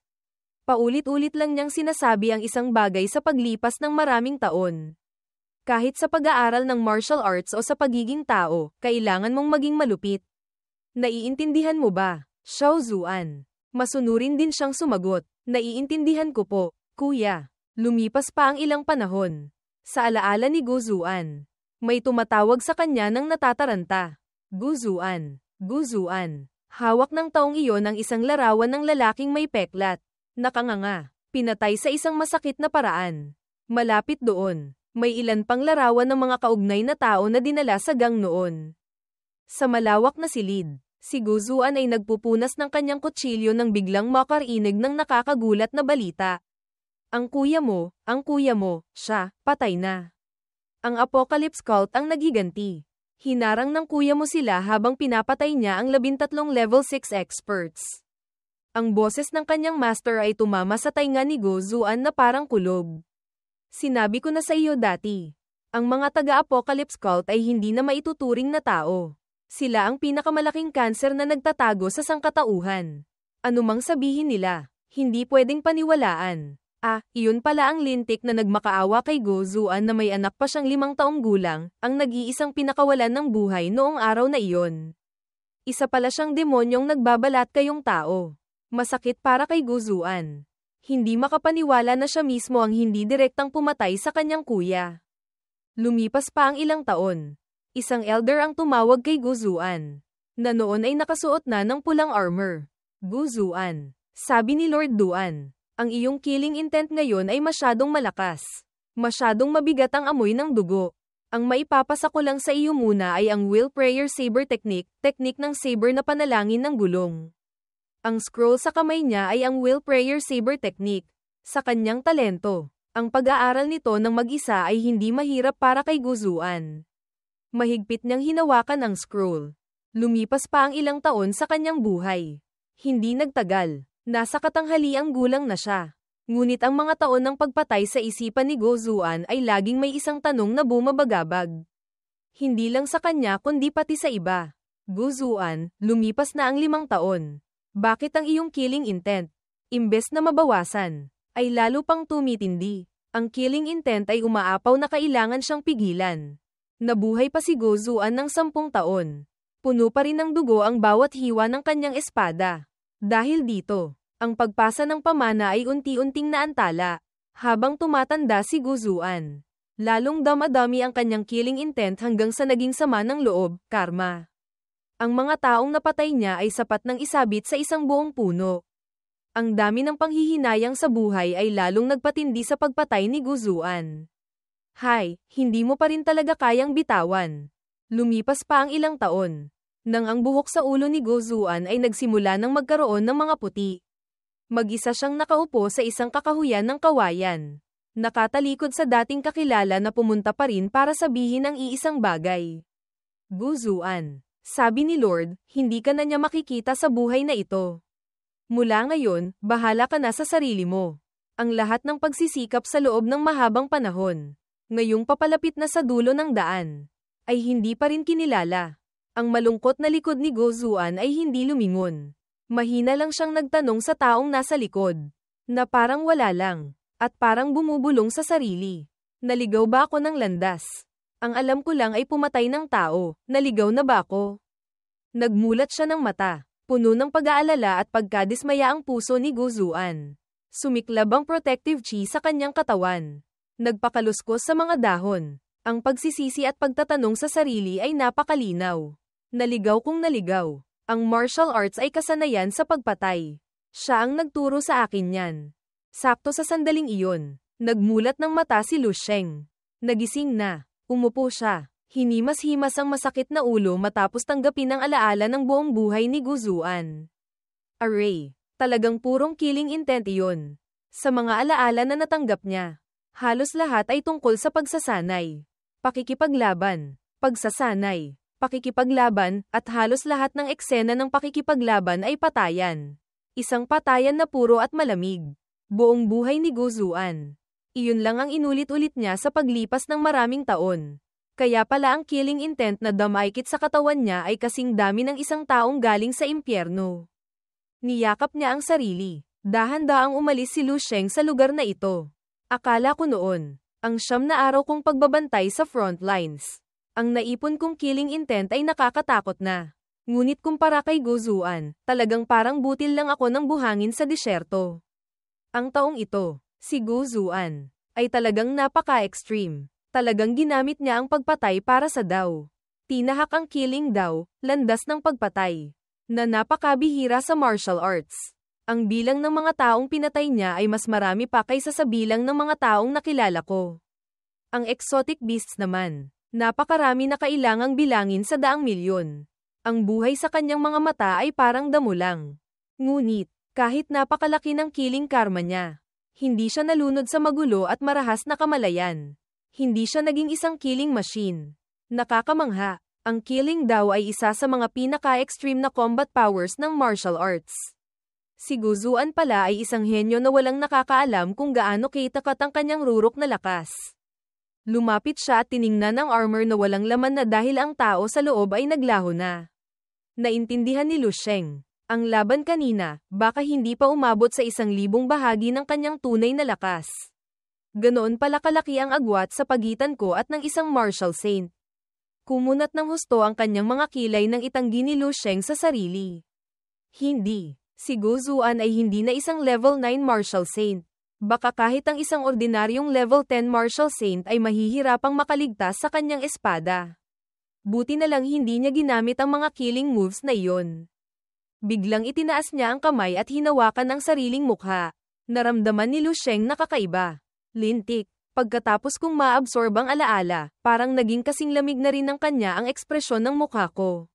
[SPEAKER 1] Paulit-ulit lang niyang sinasabi ang isang bagay sa paglipas ng maraming taon. Kahit sa pag-aaral ng martial arts o sa pagiging tao, kailangan mong maging malupit. Naiintindihan mo ba, Xiao Zuan? Masunurin din siyang sumagot. Naiintindihan ko po, kuya. Lumipas pa ang ilang panahon. Sa alaala ni Guzuan, may tumatawag sa kanya ng natataranta. Guzuan. Hawak ng taong iyon ang isang larawan ng lalaking may peklat. Nakanganga. Pinatay sa isang masakit na paraan. Malapit doon, may ilan pang larawan ng mga kaugnay na tao na dinala sa gang noon. Sa malawak na silid, si Guzuan ay nagpupunas ng kanyang kutsilyo nang biglang makarinig ng nakakagulat na balita. Ang kuya mo, siya, patay na. Ang Apocalypse Cult ang naghiganti. Hinarang ng kuya mo sila habang pinapatay niya ang 13 level 6 experts. Ang boses ng kanyang master ay tumama sa tainga ni Guzuan na parang kulog. Sinabi ko na sa iyo dati. Ang mga taga-Apocalypse Cult ay hindi na maituturing na tao. Sila ang pinakamalaking kanser na nagtatago sa sangkatauhan. Anumang sabihin nila, hindi pwedeng paniwalaan. Iyon pala ang lintik na nagmakaawa kay Guzuan na may anak pa siyang 5 taong gulang, ang nag-iisang pinakawalan ng buhay noong araw na iyon. Isa pala siyang demonyong nagbabalat kayong tao. Masakit para kay Guzuan. Hindi makapaniwala na siya mismo ang hindi direktang pumatay sa kanyang kuya. Lumipas pa ang ilang taon. Isang elder ang tumawag kay Guzuan, na noon ay nakasuot na ng pulang armor. Guzuan, sabi ni Lord Duan. Ang iyong killing intent ngayon ay masyadong malakas. Masyadong mabigat ang amoy ng dugo. Ang maipapasa ko lang sa iyo muna ay ang Will Prayer Saber Technique, teknik ng saber na panalangin ng gulong. Ang scroll sa kamay niya ay ang Will Prayer Saber Technique. Sa kanyang talento, ang pag-aaral nito ng mag-isa ay hindi mahirap para kay Guzuan. Mahigpit niyang hinawakan ang scroll. Lumipas pa ang ilang taon sa kanyang buhay. Hindi nagtagal. Nasa katanghaliang gulang na siya. Ngunit ang mga taon ng pagpatay sa isipan ni Guzuan ay laging may isang tanong na bumabagabag. Hindi lang sa kanya kundi pati sa iba. Guzuan, lumipas na ang 5 taon. Bakit ang iyong killing intent, imbes na mabawasan, ay lalo pang tumitindi? Ang killing intent ay umaapaw na kailangan siyang pigilan. Nabuhay pa si Guzuan ng 10 taon. Puno pa rin ng dugo ang bawat hiwa ng kanyang espada. Dahil dito, ang pagpasa ng pamana ay unti-unting naantala. Habang tumatanda si Guzuan, lalong damadami ang kanyang killing intent hanggang sa naging sama ng loob, karma. Ang mga taong napatay niya ay sapat ng isabit sa isang buong puno. Ang dami ng panghihinayang sa buhay ay lalong nagpatindi sa pagpatay ni Guzuan. Hindi mo pa rin talaga kayang bitawan. Lumipas pa ang ilang taon. Nang ang buhok sa ulo ni Guzuan ay nagsimula ng magkaroon ng mga puti. Mag-isa siyang nakaupo sa isang kakahuyan ng kawayan. Nakatalikod sa dating kakilala na pumunta pa rin para sabihin ang iisang bagay. Guzuan, Sabi ni Lord, hindi ka na niya makikita sa buhay na ito. Mula ngayon, bahala ka na sa sarili mo. Ang lahat ng pagsisikap sa loob ng mahabang panahon, ngayong papalapit na sa dulo ng daan, ay hindi pa rin kinilala. Ang malungkot na likod ni Go Zuan ay hindi lumingon. Mahina lang siyang nagtanong sa taong nasa likod, na parang wala lang, at parang bumubulong sa sarili. Naligaw ba ako ng landas? Ang alam ko lang ay pumatay ng tao, naligaw na ba ako? Nagmulat siya ng mata, puno ng pag-aalala at pagkadismaya ang puso ni Go Zuan. Sumiklab ang protective chi sa kanyang katawan. Nagpakaluskos sa mga dahon. Ang pagsisisi at pagtatanong sa sarili ay napakalinaw. Naligaw kung naligaw. Ang martial arts ay kasanayan sa pagpatay. Siya ang nagturo sa akin yan. Sakto sa sandaling iyon, nagmulat ng mata si Lu Sheng. Nagising na. Umupo siya. Hinimas-himas ang masakit na ulo matapos tanggapin ang alaala ng buong buhay ni Go Zuan. Array. Talagang purong killing intent iyon. Sa mga alaala na natanggap niya, halos lahat ay tungkol sa pagsasanay. Pakikipaglaban. Pagsasanay. Pakikipaglaban, at halos lahat ng eksena ng pakikipaglaban ay patayan. Isang patayan na puro at malamig. Buong buhay ni Go Zuan. Iyon lang ang inulit-ulit niya sa paglipas ng maraming taon. Kaya pala ang killing intent na damaykit sa katawan niya ay kasing dami ng isang taong galing sa impyerno. Niyakap niya ang sarili. Dahan-daang umalis si Lu Sheng sa lugar na ito. Akala ko noon, ang 9 na araw kong pagbabantay sa front lines. Ang naipon kong killing intent ay nakakatakot na. Ngunit kumpara kay Go Zuan, talagang parang butil lang ako ng buhangin sa disyerto. Ang taong ito, si Go Zuan, ay talagang napaka-extreme. Talagang ginamit niya ang pagpatay para sa Dao. Tinahak ang killing Dao, landas ng pagpatay, na napakabihira sa martial arts. Ang bilang ng mga taong pinatay niya ay mas marami pa kaysa sa bilang ng mga taong nakilala ko. Ang exotic beasts naman, napakarami na kailangang bilangin sa daang milyon. Ang buhay sa kanyang mga mata ay parang damo lang. Ngunit, kahit napakalaki ng killing karma niya, hindi siya nalunod sa magulo at marahas na kamalayan. Hindi siya naging isang killing machine. Nakakamangha, ang killing Dao ay isa sa mga pinaka-extreme na combat powers ng martial arts. Si Go Zuan pala ay isang henyo na walang nakakaalam kung gaano kitakat ang kanyang rurok na lakas. Lumapit siya at tiningnan ang armor na walang laman na dahil ang tao sa loob ay naglaho na. Naintindihan ni Lu Sheng, ang laban kanina, baka hindi pa umabot sa 1,000 bahagi ng kanyang tunay na lakas. Ganoon pala kalaki ang agwat sa pagitan ko at ng isang martial saint. Kumunat ng husto ang kanyang mga kilay nang itanggi ni Lu Sheng sa sarili. Hindi, si Go Zuan ay hindi na isang level 9 martial saint. Baka kahit ang isang ordinaryong level 10 martial saint ay mahihirapang makaligtas sa kanyang espada. Buti na lang hindi niya ginamit ang mga killing moves na iyon. Biglang itinaas niya ang kamay at hinawakan ang sariling mukha. Naramdaman ni Lu Sheng na kakaiba. Lintik. Pagkatapos kong maabsorb ang alaala, parang naging kasing lamig na rin ng kanya ang ekspresyon ng mukha ko.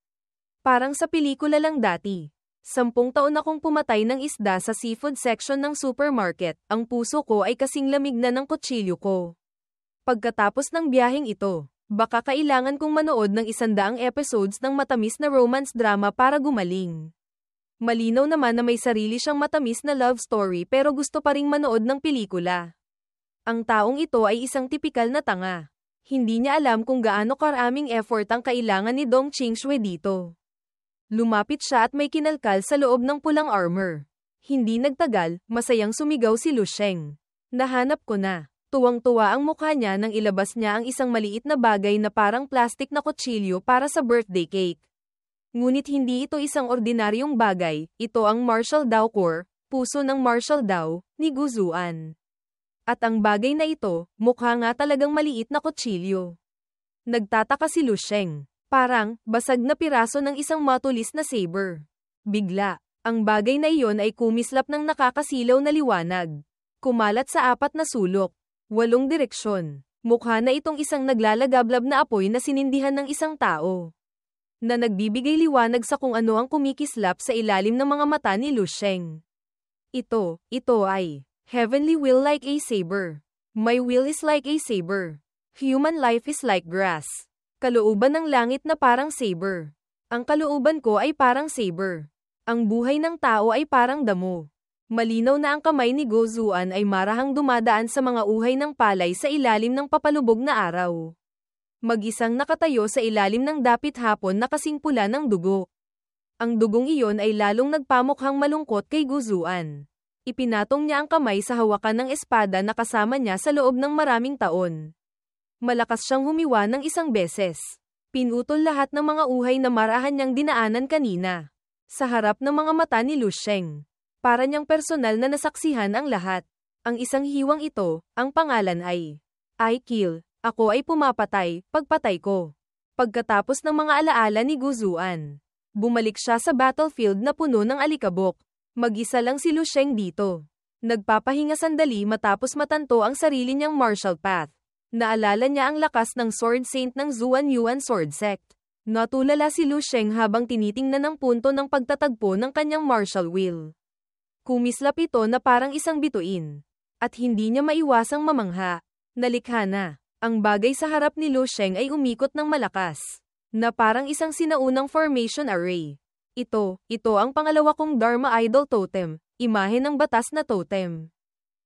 [SPEAKER 1] Parang sa pelikula lang dati. 10 taon akong pumatay ng isda sa seafood section ng supermarket, ang puso ko ay kasing lamig na ng kutsilyo ko. Pagkatapos ng biyaheng ito, baka kailangan kong manood ng 100 episodes ng matamis na romance drama para gumaling. Malinaw naman na may sarili siyang matamis na love story pero gusto pa ring manood ng pelikula. Ang taong ito ay isang tipikal na tanga. Hindi niya alam kung gaano karaming effort ang kailangan ni Dong Qingshui dito. Lumapit siya at may kinalkal sa loob ng pulang armor. Hindi nagtagal, masayang sumigaw si Lu Sheng. Nahanap ko na. Tuwang-tuwa ang mukha niya nang ilabas niya ang isang maliit na bagay na parang plastik na kutsilyo para sa birthday cake. Ngunit hindi ito isang ordinaryong bagay, ito ang Martial Dao Core, puso ng Martial Dao, ni Go Zuan. At ang bagay na ito, mukha nga talagang maliit na kutsilyo. Nagtataka si Lu Sheng. Parang, basag na piraso ng isang matulis na saber. Bigla, ang bagay na iyon ay kumislap ng nakakasilaw na liwanag. Kumalat sa 4 na sulok. 8 direksyon. Mukha na itong isang naglalagablab na apoy na sinindihan ng isang tao. Na nagbibigay liwanag sa kung ano ang kumikislap sa ilalim ng mga mata ni Lu Sheng. Ito ay heavenly will like a saber. My will is like a saber. Human life is like grass. Kalooban ng langit na parang saber. Ang kalooban ko ay parang saber. Ang buhay ng tao ay parang damo. Malinaw na ang kamay ni Gozuan ay marahang dumadaan sa mga uhay ng palay sa ilalim ng papalubog na araw. Mag-isang nakatayo sa ilalim ng dapit hapon na kasing pula ng dugo. Ang dugong iyon ay lalong nagpamukhang malungkot kay Gozuan. Ipinatong niya ang kamay sa hawakan ng espada na kasama niya sa loob ng maraming taon. Malakas siyang humiwa ng isang beses. Pinutol lahat ng mga uhay na marahan niyang dinaanan kanina. Sa harap ng mga mata ni Lu Sheng. Para niyang personal na nasaksihan ang lahat. Ang isang hiwang ito, ang pangalan ay I kill, ako ay pumapatay, pagpatay ko. Pagkatapos ng mga alaala ni Gozuan, bumalik siya sa battlefield na puno ng alikabok. Mag-isa lang si Lu Sheng dito. Nagpapahinga sandali matapos matanto ang sarili niyang martial path. Naalala niya ang lakas ng Sword Saint ng Zuan Yuan Sword Sect. Natulala si Lu Sheng habang tinitingnan ang punto ng pagtatagpo ng kanyang martial will. Kumislap ito na parang isang bituin. At hindi niya maiwasang mamangha. Nalikha na. Ang bagay sa harap ni Lu Sheng ay umikot ng malakas. Na parang isang sinaunang formation array. Ito ang pangalawa kong Dharma Idol Totem, imahe ng batas na totem.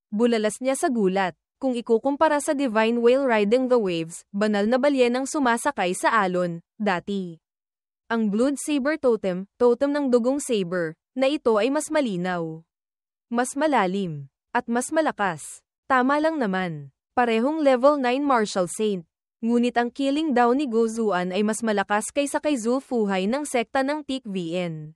[SPEAKER 1] Bulalas niya sa gulat. Kung ikukumpara sa Divine Whale Riding the Waves, banal na balyenang sumasakay sa alon, dati. Ang Blood Saber Totem, totem ng dugong saber, na ito ay mas malinaw. Mas malalim. At mas malakas. Tama lang naman. Parehong level 9 Martial Saint. Ngunit ang killing daw ni Gozuan ay mas malakas kaysa kay Zulfuhai ng sekta ng TikVN.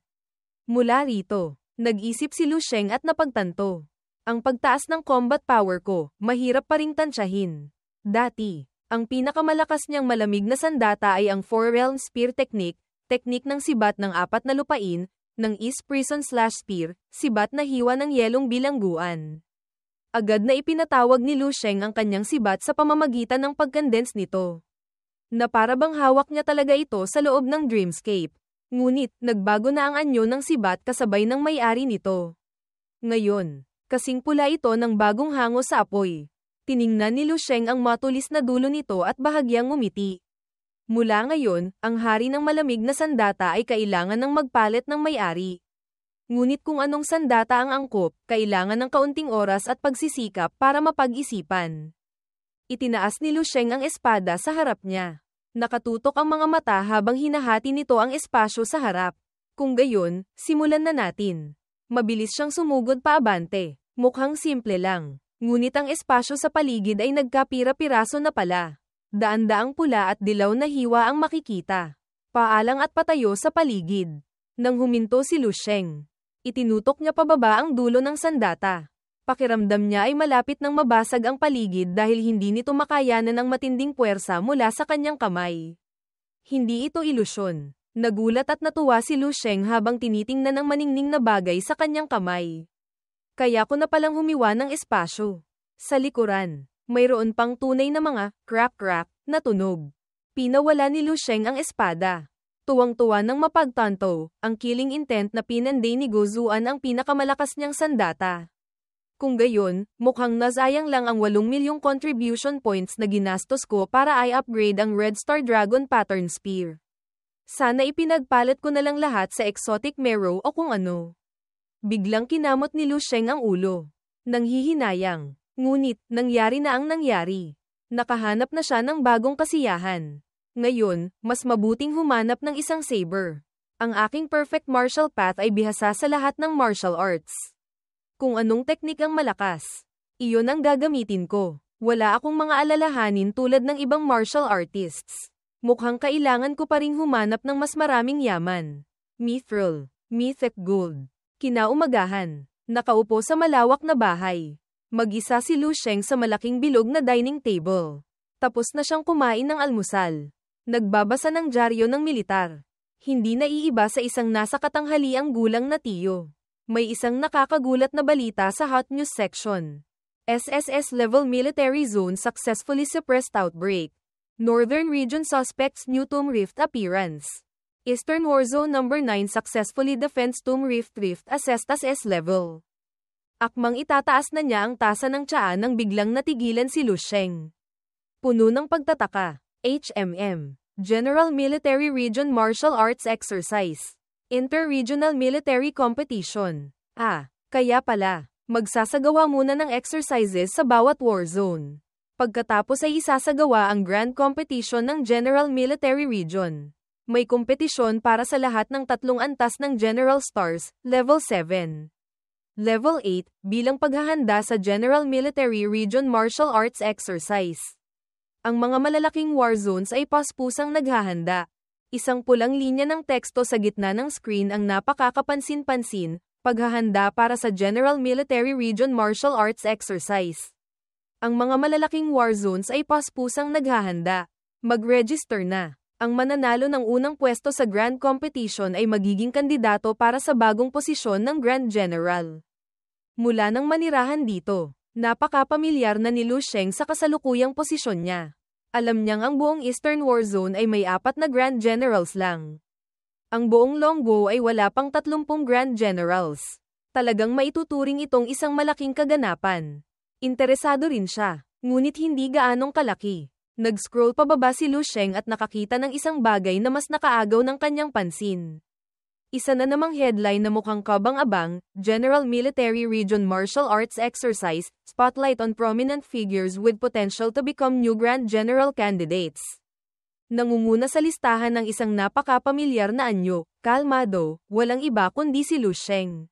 [SPEAKER 1] Mula rito, nag-isip si Lu Sheng at napagtanto. Ang pagtaas ng combat power ko, mahirap pa ring tansyahin. Dati, ang pinakamalakas niyang malamig na sandata ay ang Four Realm Spear Technique, teknik ng sibat ng apat na lupain, ng East Prison / Spear, sibat na hiwa ng yelong bilangguan. Agad na ipinatawag ni Lu Sheng ang kanyang sibat sa pamamagitan ng pagkondense nito. Na para bang hawak niya talaga ito sa loob ng Dreamscape. Ngunit, nagbago na ang anyo ng sibat kasabay ng may-ari nito. Ngayon, kasing pula ito ng bagong hango sa apoy. Tiningnan ni Lu Sheng ang matulis na dulo nito at bahagyang ngumiti. Mula ngayon, ang hari ng malamig na sandata ay kailangan ng magpalit ng may-ari. Ngunit kung anong sandata ang angkop, kailangan ng kaunting oras at pagsisikap para mapag-isipan. Itinaas ni Lu Sheng ang espada sa harap niya. Nakatutok ang mga mata habang hinahati nito ang espasyo sa harap. Kung gayon, simulan na natin. Mabilis siyang sumugod paabante. Mukhang simple lang. Ngunit ang espasyo sa paligid ay nagkapira-piraso na pala. Daan-daang pula at dilaw na hiwa ang makikita. Paalang at patayo sa paligid. Nang huminto si Lu Sheng, itinutok niya pababa ang dulo ng sandata. Pakiramdam niya ay malapit nang mabasag ang paligid dahil hindi nito makayanan ng matinding puwersa mula sa kanyang kamay. Hindi ito ilusyon. Nagulat at natuwa si Lu Sheng habang tinitingnan ang maningning na bagay sa kanyang kamay. Kaya ko na palang humiwa ng espasyo. Sa likuran, mayroon pang tunay na mga crack-crack na tunog. Pinawala ni Lu Sheng ang espada. Tuwang-tuwa nang mapagtanto, ang killing intent na pinanday ni Gozuan ang pinakamalakas niyang sandata. Kung gayon, mukhang nasayang lang ang 8 milyong contribution points na ginastos ko para i-upgrade ang Red Star Dragon Pattern Spear. Sana ipinagpalit ko na lang lahat sa exotic marrow o kung ano. Biglang kinamot ni Lu Sheng ang ulo. Nanghihinayang. Ngunit, nangyari na ang nangyari. Nakahanap na siya ng bagong kasiyahan. Ngayon, mas mabuting humanap ng isang saber. Ang aking perfect martial path ay bihasa sa lahat ng martial arts. Kung anong teknik ang malakas, iyon ang gagamitin ko. Wala akong mga alalahanin tulad ng ibang martial artists. Mukhang kailangan ko pa ring humanap ng mas maraming yaman. Mithril, mythic gold. Kinaumagahan, nakaupo sa malawak na bahay. Mag-isa si Lu Sheng sa malaking bilog na dining table. Tapos na siyang kumain ng almusal. Nagbabasa ng dyaryo ng militar. Hindi naiiba sa isang nasa katanghaliang gulang na tiyo. May isang nakakagulat na balita sa hot news section. SSS level military zone successfully suppressed outbreak. Northern region suspects new Tomb Rift appearance. Eastern Warzone number 9 successfully defends Tomb Rift assessed as S level. Akmang itataas na niya ang tasa ng tsaa nang biglang natigilan si Lu Sheng. Puno ng pagtataka. HMM. General Military Region Martial Arts Exercise. Inter-Regional Military Competition. Kaya pala, magsasagawa muna ng exercises sa bawat war zone. Pagkatapos ay isasagawa ang Grand Competition ng General Military Region. May kompetisyon para sa lahat ng tatlong antas ng General Stars, Level 7. Level 8, bilang paghahanda sa General Military Region Martial Arts Exercise. Ang mga malalaking war zones ay paspusang naghahanda. Isang pulang linya ng teksto sa gitna ng screen ang napakakapansin-pansin, paghahanda para sa General Military Region Martial Arts Exercise. Ang mga malalaking war zones ay paspusang naghahanda. Mag-register na. Ang mananalo ng unang pwesto sa Grand Competition ay magiging kandidato para sa bagong posisyon ng Grand General. Mula nang manirahan dito, napakapamilyar na ni Lu Sheng sa kasalukuyang posisyon niya. Alam niyang ang buong Eastern War Zone ay may 4 na Grand Generals lang. Ang buong Longguo ay wala pang 30 Grand Generals. Talagang maituturing itong isang malaking kaganapan. Interesado rin siya, ngunit hindi gaanong kalaki. Nag-scroll pababa si Lu Sheng at nakakita ng isang bagay na mas nakaagaw ng kanyang pansin. Isa na namang headline na mukhang kabang-abang, General Military Region Martial Arts Exercise, Spotlight on Prominent Figures with Potential to Become New Grand General Candidates. Nangunguna sa listahan ng isang napakapamilyar na anyo, kalmado, walang iba kundi si Lu Sheng.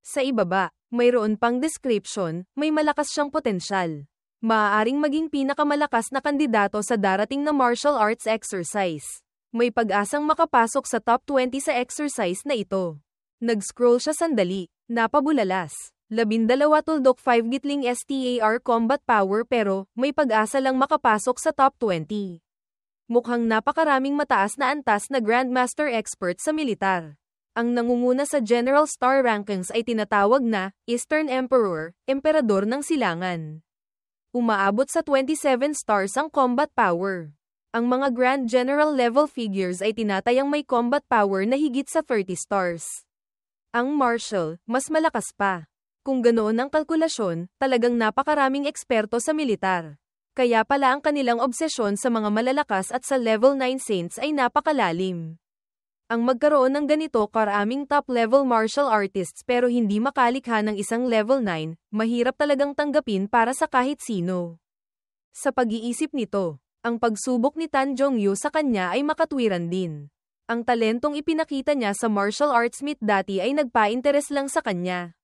[SPEAKER 1] Sa ibaba, mayroon pang description, may malakas siyang potensyal. Maaaring maging pinakamalakas na kandidato sa darating na martial arts exercise. May pag-asang makapasok sa top 20 sa exercise na ito. Nag-scroll siya sandali, napabulalas. 12 tuldok 5 gitling STAR combat power pero may pag-asa lang makapasok sa top 20. Mukhang napakaraming mataas na antas na Grandmaster expert sa militar. Ang nangunguna sa General Star Rankings ay tinatawag na Eastern Emperor, Emperador ng Silangan. Umaabot sa 27 stars ang combat power. Ang mga Grand General level figures ay tinatayang may combat power na higit sa 30 stars. Ang Marshal, mas malakas pa. Kung ganoon ang kalkulasyon, talagang napakaraming eksperto sa militar. Kaya pala ang kanilang obsesyon sa mga malalakas at sa level 9 saints ay napakalalim. Ang magkaroon ng ganito karaming top-level martial artists pero hindi makalikha ng isang level 9, mahirap talagang tanggapin para sa kahit sino. Sa pag-iisip nito, ang pagsubok ni Tan Zhongyu sa kanya ay makatwiran din. Ang talentong ipinakita niya sa martial arts meet dati ay nagpa-interes lang sa kanya.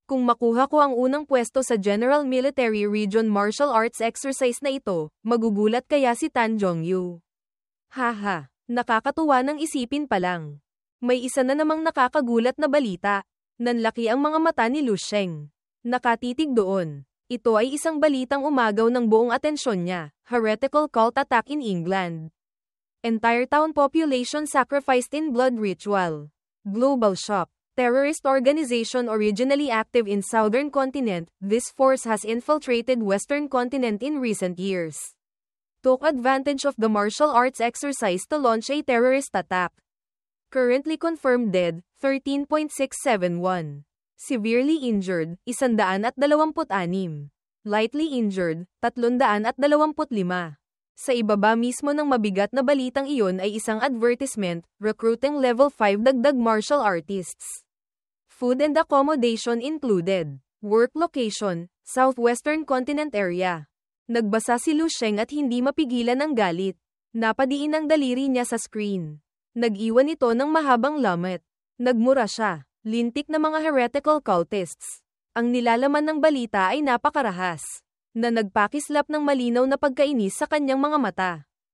[SPEAKER 1] Kung makuha ko ang unang pwesto sa General Military Region Martial Arts Exercise na ito, magugulat kaya si Tan Zhongyu. Haha. Nakakatuwa ng isipin pa lang. May isa na namang nakakagulat na balita. Nanlaki ang mga mata ni Lu Sheng. Nakatitig doon. Ito ay isang balitang umagaw ng buong atensyon niya. Heretical cult attack in England. Entire town population sacrificed in blood ritual. Global shock. Terrorist organization originally active in southern continent, this force has infiltrated western continent in recent years. Took advantage of the martial arts exercise to launch a terrorist attack. Currently confirmed dead, 13.671. Severely injured, 126. Lightly injured, 325. Sa ibaba mismo ng mabigat na balitang iyon ay isang advertisement, recruiting level 5 dagdag martial artists. Food and accommodation included. Work location, Southwestern Continent area. Nagbasa si Lu Sheng at hindi mapigilan ang galit. Napadiin ang daliri niya sa screen. Nag-iwan ito ng mahabang lamat. Nagmura siya. Lintik na mga heretical cultists. Ang nilalaman ng balita ay napakarahas. Na nagpakislap ng malinaw na pagkainis sa kanyang mga mata.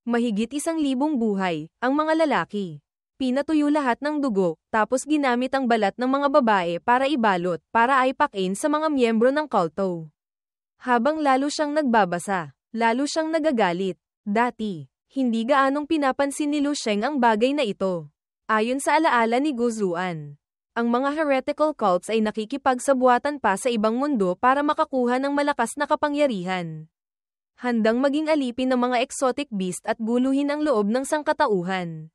[SPEAKER 1] Mahigit 1,000 buhay, ang mga lalaki. Pinatuyo lahat ng dugo, tapos ginamit ang balat ng mga babae para ibalot, para aipakin sa mga miyembro ng kulto. Habang lalo siyang nagbabasa, lalo siyang nagagalit. Dati, hindi gaanong pinapansin ni Lu Sheng ang bagay na ito. Ayon sa alaala ni Gu Zuan, ang mga heretical cults ay nakikipagsabuatan pa sa ibang mundo para makakuha ng malakas na kapangyarihan. Handang maging alipin ng mga exotic beast at guluhin ang loob ng sangkatauhan.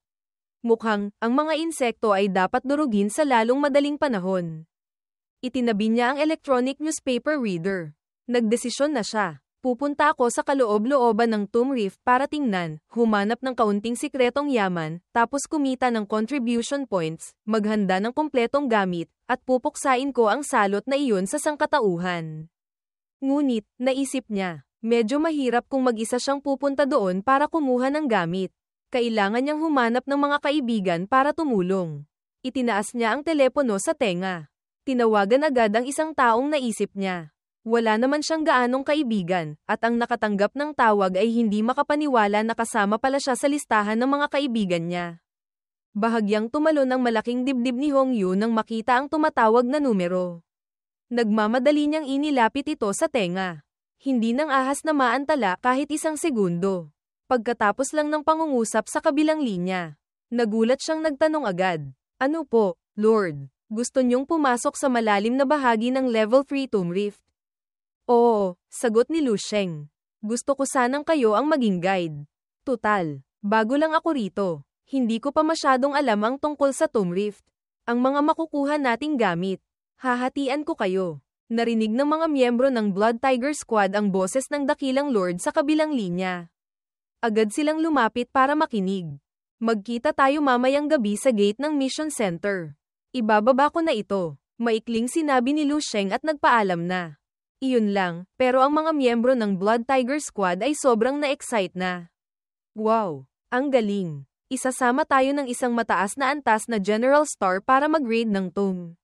[SPEAKER 1] Mukhang, ang mga insekto ay dapat durugin sa lalong madaling panahon. Itinabi niya ang electronic newspaper reader. Nagdesisyon na siya. Pupunta ako sa kaloob-looban ng Tomb Rift para tingnan, humanap ng kaunting sikretong yaman, tapos kumita ng contribution points, maghanda ng kumpletong gamit, at pupuksain ko ang salot na iyon sa sangkatauhan. Ngunit, naisip niya, medyo mahirap kung mag-isa siyang pupunta doon para kumuha ng gamit. Kailangan niyang humanap ng mga kaibigan para tumulong. Itinaas niya ang telepono sa tenga. Tinawagan agad ang isang taong naisip niya. Wala naman siyang gaanong kaibigan, at ang nakatanggap ng tawag ay hindi makapaniwala na kasama pala siya sa listahan ng mga kaibigan niya. Bahagyang tumalon ang malaking dibdib ni Hongyu nang makita ang tumatawag na numero. Nagmamadali niyang inilapit ito sa tenga. Hindi nang ahas na maantala kahit isang segundo. Pagkatapos lang ng pangungusap sa kabilang linya, nagulat siyang nagtanong agad. Ano po, Lord? Gusto niyong pumasok sa malalim na bahagi ng Level 3 Tomb Rift? Oo, sagot ni Lu Sheng. Gusto ko sanang kayo ang maging guide. Tutal, bago lang ako rito. Hindi ko pa masyadong alam ang tungkol sa Tomb Rift. Ang mga makukuha nating gamit. Hahatian ko kayo. Narinig ng mga miyembro ng Blood Tiger Squad ang boses ng dakilang Lord sa kabilang linya. Agad silang lumapit para makinig. Magkita tayo mamayang gabi sa gate ng Mission Center. Ibababa ko na ito. Maikling sinabi ni Lu Sheng at nagpaalam na. Iyon lang, pero ang mga miyembro ng Blood Tiger Squad ay sobrang na-excite na. Wow! Ang galing! Isasama tayo ng isang mataas na antas na General Star para mag-raid ng tomb.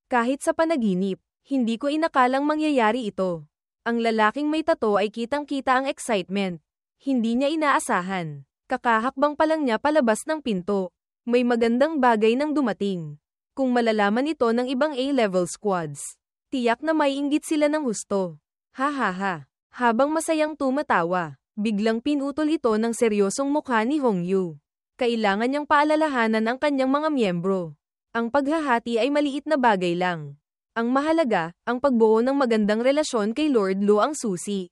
[SPEAKER 1] Kahit sa panaginip, hindi ko inakalang mangyayari ito. Ang lalaking may tato ay kitang-kita ang excitement. Hindi niya inaasahan. Kakahakbang pa lang niya palabas ng pinto. May magandang bagay nang dumating. Kung malalaman ito ng ibang A-level squads, tiyak na may inggit sila ng husto. Ha ha ha. Habang masayang tumatawa, biglang pinutol ito ng seryosong mukha ni Hongyu. Kailangan niyang paalalahanan ang kanyang mga miyembro. Ang paghahati ay maliit na bagay lang. Ang mahalaga, ang pagbuo ng magandang relasyon kay Lord Lu ang susi.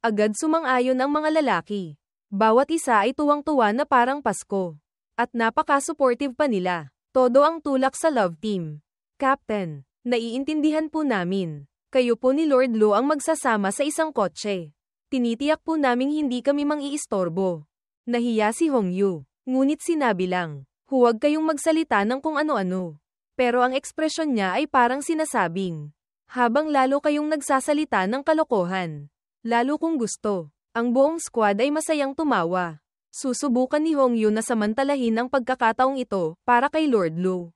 [SPEAKER 1] Agad sumang-ayon ang mga lalaki. Bawat isa ay tuwang-tuwa na parang Pasko. At napaka-supportive pa nila. Todo ang tulak sa love team. Captain, naiintindihan po namin. Kayo po ni Lord Lu ang magsasama sa isang kotse. Tinitiyak po naming hindi kami mang-iistorbo. Nahiya si Hongyu. Ngunit sinabi lang, huwag kayong magsalita ng kung ano-ano. Pero ang ekspresyon niya ay parang sinasabing, habang lalo kayong nagsasalita ng kalokohan. Lalo kung gusto. Ang buong squad ay masayang tumawa. Susubukan ni Hongyu na samantalahin ang pagkakataong ito para kay Lord Lu.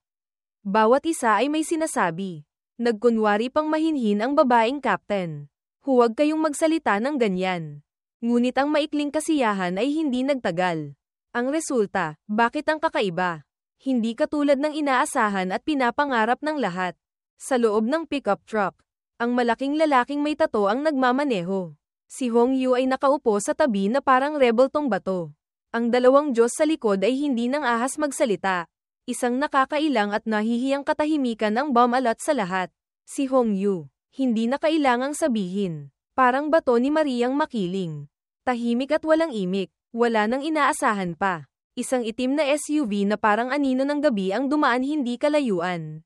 [SPEAKER 1] Bawat isa ay may sinasabi. Nagkunwari pang mahinhin ang babaeng captain. Huwag kayong magsalita ng ganyan. Ngunit ang maikling kasiyahan ay hindi nagtagal. Ang resulta, bakit ang kakaiba? Hindi katulad ng inaasahan at pinapangarap ng lahat. Sa loob ng pickup truck, ang malaking lalaking may tato ang nagmamaneho. Si Hongyu ay nakaupo sa tabi na parang rebel tong bato. Ang dalawang Diyos sa likod ay hindi nang ahas magsalita. Isang nakakailang at nahihiyang katahimikan ang bumalat sa lahat. Si Hongyu, hindi na kailangang sabihin. Parang bato ni Mariang makiling. Tahimik at walang imik. Wala nang inaasahan pa. Isang itim na SUV na parang anino ng gabi ang dumaan hindi kalayuan.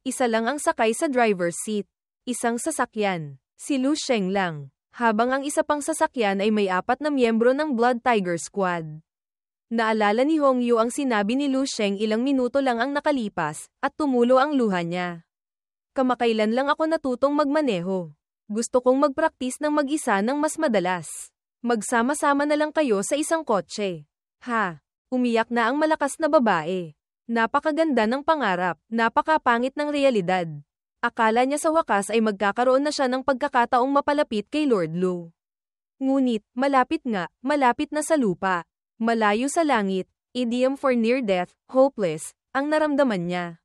[SPEAKER 1] Isa lang ang sakay sa driver's seat. Isang sasakyan. Si Lu Sheng lang. Habang ang isa pang sasakyan ay may 4 na miyembro ng Blood Tiger Squad. Naalala ni Hongyu ang sinabi ni Lu Sheng ilang minuto lang ang nakalipas, at tumulo ang luha niya. Kamakailan lang ako natutong magmaneho. Gusto kong magpraktis ng mag-isa ng mas madalas. Magsama-sama na lang kayo sa isang kotse. Ha, umiyak na ang malakas na babae. Napakaganda ng pangarap, napakapangit ng realidad. Akala niya sa wakas ay magkakaroon na siya ng pagkakataong mapalapit kay Lord Lu. Ngunit, malapit na sa lupa. Malayo sa langit, idiom for near death, hopeless, ang naramdaman niya.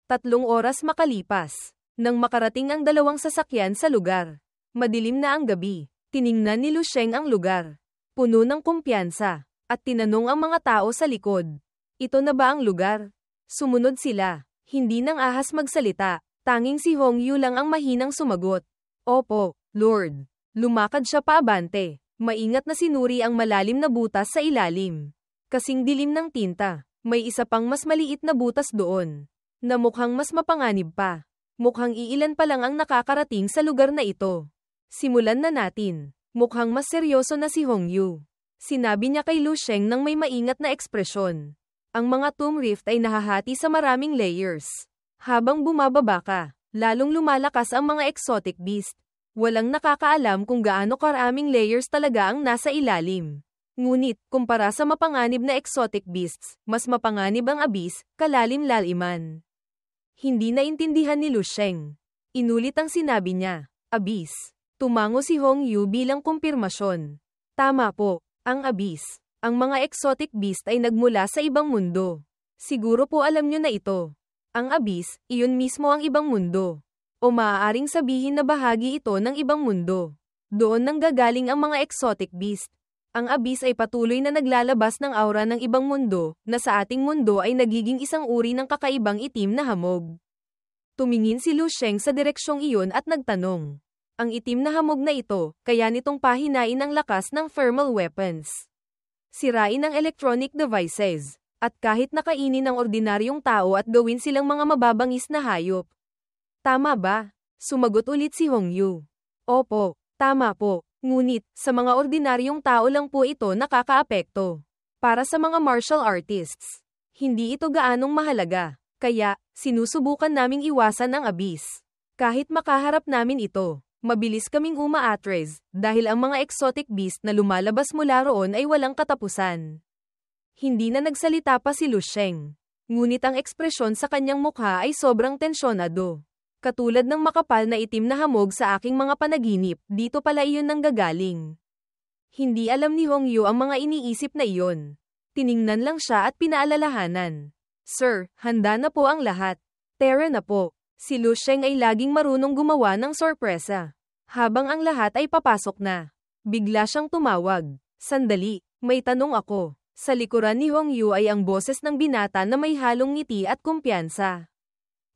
[SPEAKER 1] 3 oras makalipas, nang makarating ang dalawang sasakyan sa lugar. Madilim na ang gabi. Tiningnan ni Lu Sheng ang lugar. Puno ng kumpiyansa. At tinanong ang mga tao sa likod. Ito na ba ang lugar? Sumunod sila. Hindi nang ahas magsalita. Tanging si Hongyu lang ang mahinang sumagot. Opo, Lord. Lumakad siya paabante. Maingat na sinuri ang malalim na butas sa ilalim. Kasing dilim ng tinta. May isa pang mas maliit na butas doon. Na mukhang mas mapanganib pa. Mukhang iilan pa lang ang nakakarating sa lugar na ito. Simulan na natin. Mukhang mas seryoso na si Hongyu. Sinabi niya kay Lu Sheng nang may maingat na ekspresyon. Ang mga Tomb Rift ay nahahati sa maraming layers. Habang bumababa ka, lalong lumalakas ang mga exotic beast. Walang nakakaalam kung gaano karaming layers talaga ang nasa ilalim. Ngunit, kumpara sa mapanganib na exotic beasts, mas mapanganib ang abyss, kalalim-laliman. Hindi naintindihan ni Lu Sheng. Inulit ang sinabi niya, abyss. Tumango si Hongyu bilang kumpirmasyon. Tama po, ang abyss. Ang mga exotic beast ay nagmula sa ibang mundo. Siguro po alam nyo na ito. Ang abyss, iyon mismo ang ibang mundo. O maaaring sabihin na bahagi ito ng ibang mundo. Doon nanggagaling ang mga exotic beast. Ang abyss ay patuloy na naglalabas ng aura ng ibang mundo, na sa ating mundo ay nagiging isang uri ng kakaibang itim na hamog. Tumingin si Lu Sheng sa direksyong iyon at nagtanong. Ang itim na hamog na ito, kaya nitong pahinain ang lakas ng thermal weapons. Sirain ang electronic devices, at kahit nakainin ng ordinaryong tao at gawin silang mga mababangis na hayop. Tama ba? Sumagot ulit si Hongyu. Opo, tama po. Ngunit, sa mga ordinaryong tao lang po ito nakakaapekto. Para sa mga martial artists, hindi ito gaanong mahalaga. Kaya, sinusubukan naming iwasan ang abyss. Kahit makaharap namin ito, mabilis kaming umaatres, dahil ang mga exotic beast na lumalabas mula roon ay walang katapusan. Hindi na nagsalita pa si Lu Sheng. Ngunit ang ekspresyon sa kanyang mukha ay sobrang tensyonado. Katulad ng makapal na itim na hamog sa aking mga panaginip, dito pala iyon nanggagaling. Hindi alam ni Hongyu ang mga iniisip na iyon. Tiningnan lang siya at pinaalalahanan. Sir, handa na po ang lahat. Tara na po. Si Lu Sheng ay laging marunong gumawa ng sorpresa. Habang ang lahat ay papasok na. Bigla siyang tumawag. Sandali, may tanong ako. Sa likuran ni Hongyu ay ang boses ng binata na may halong ngiti at kumpiyansa.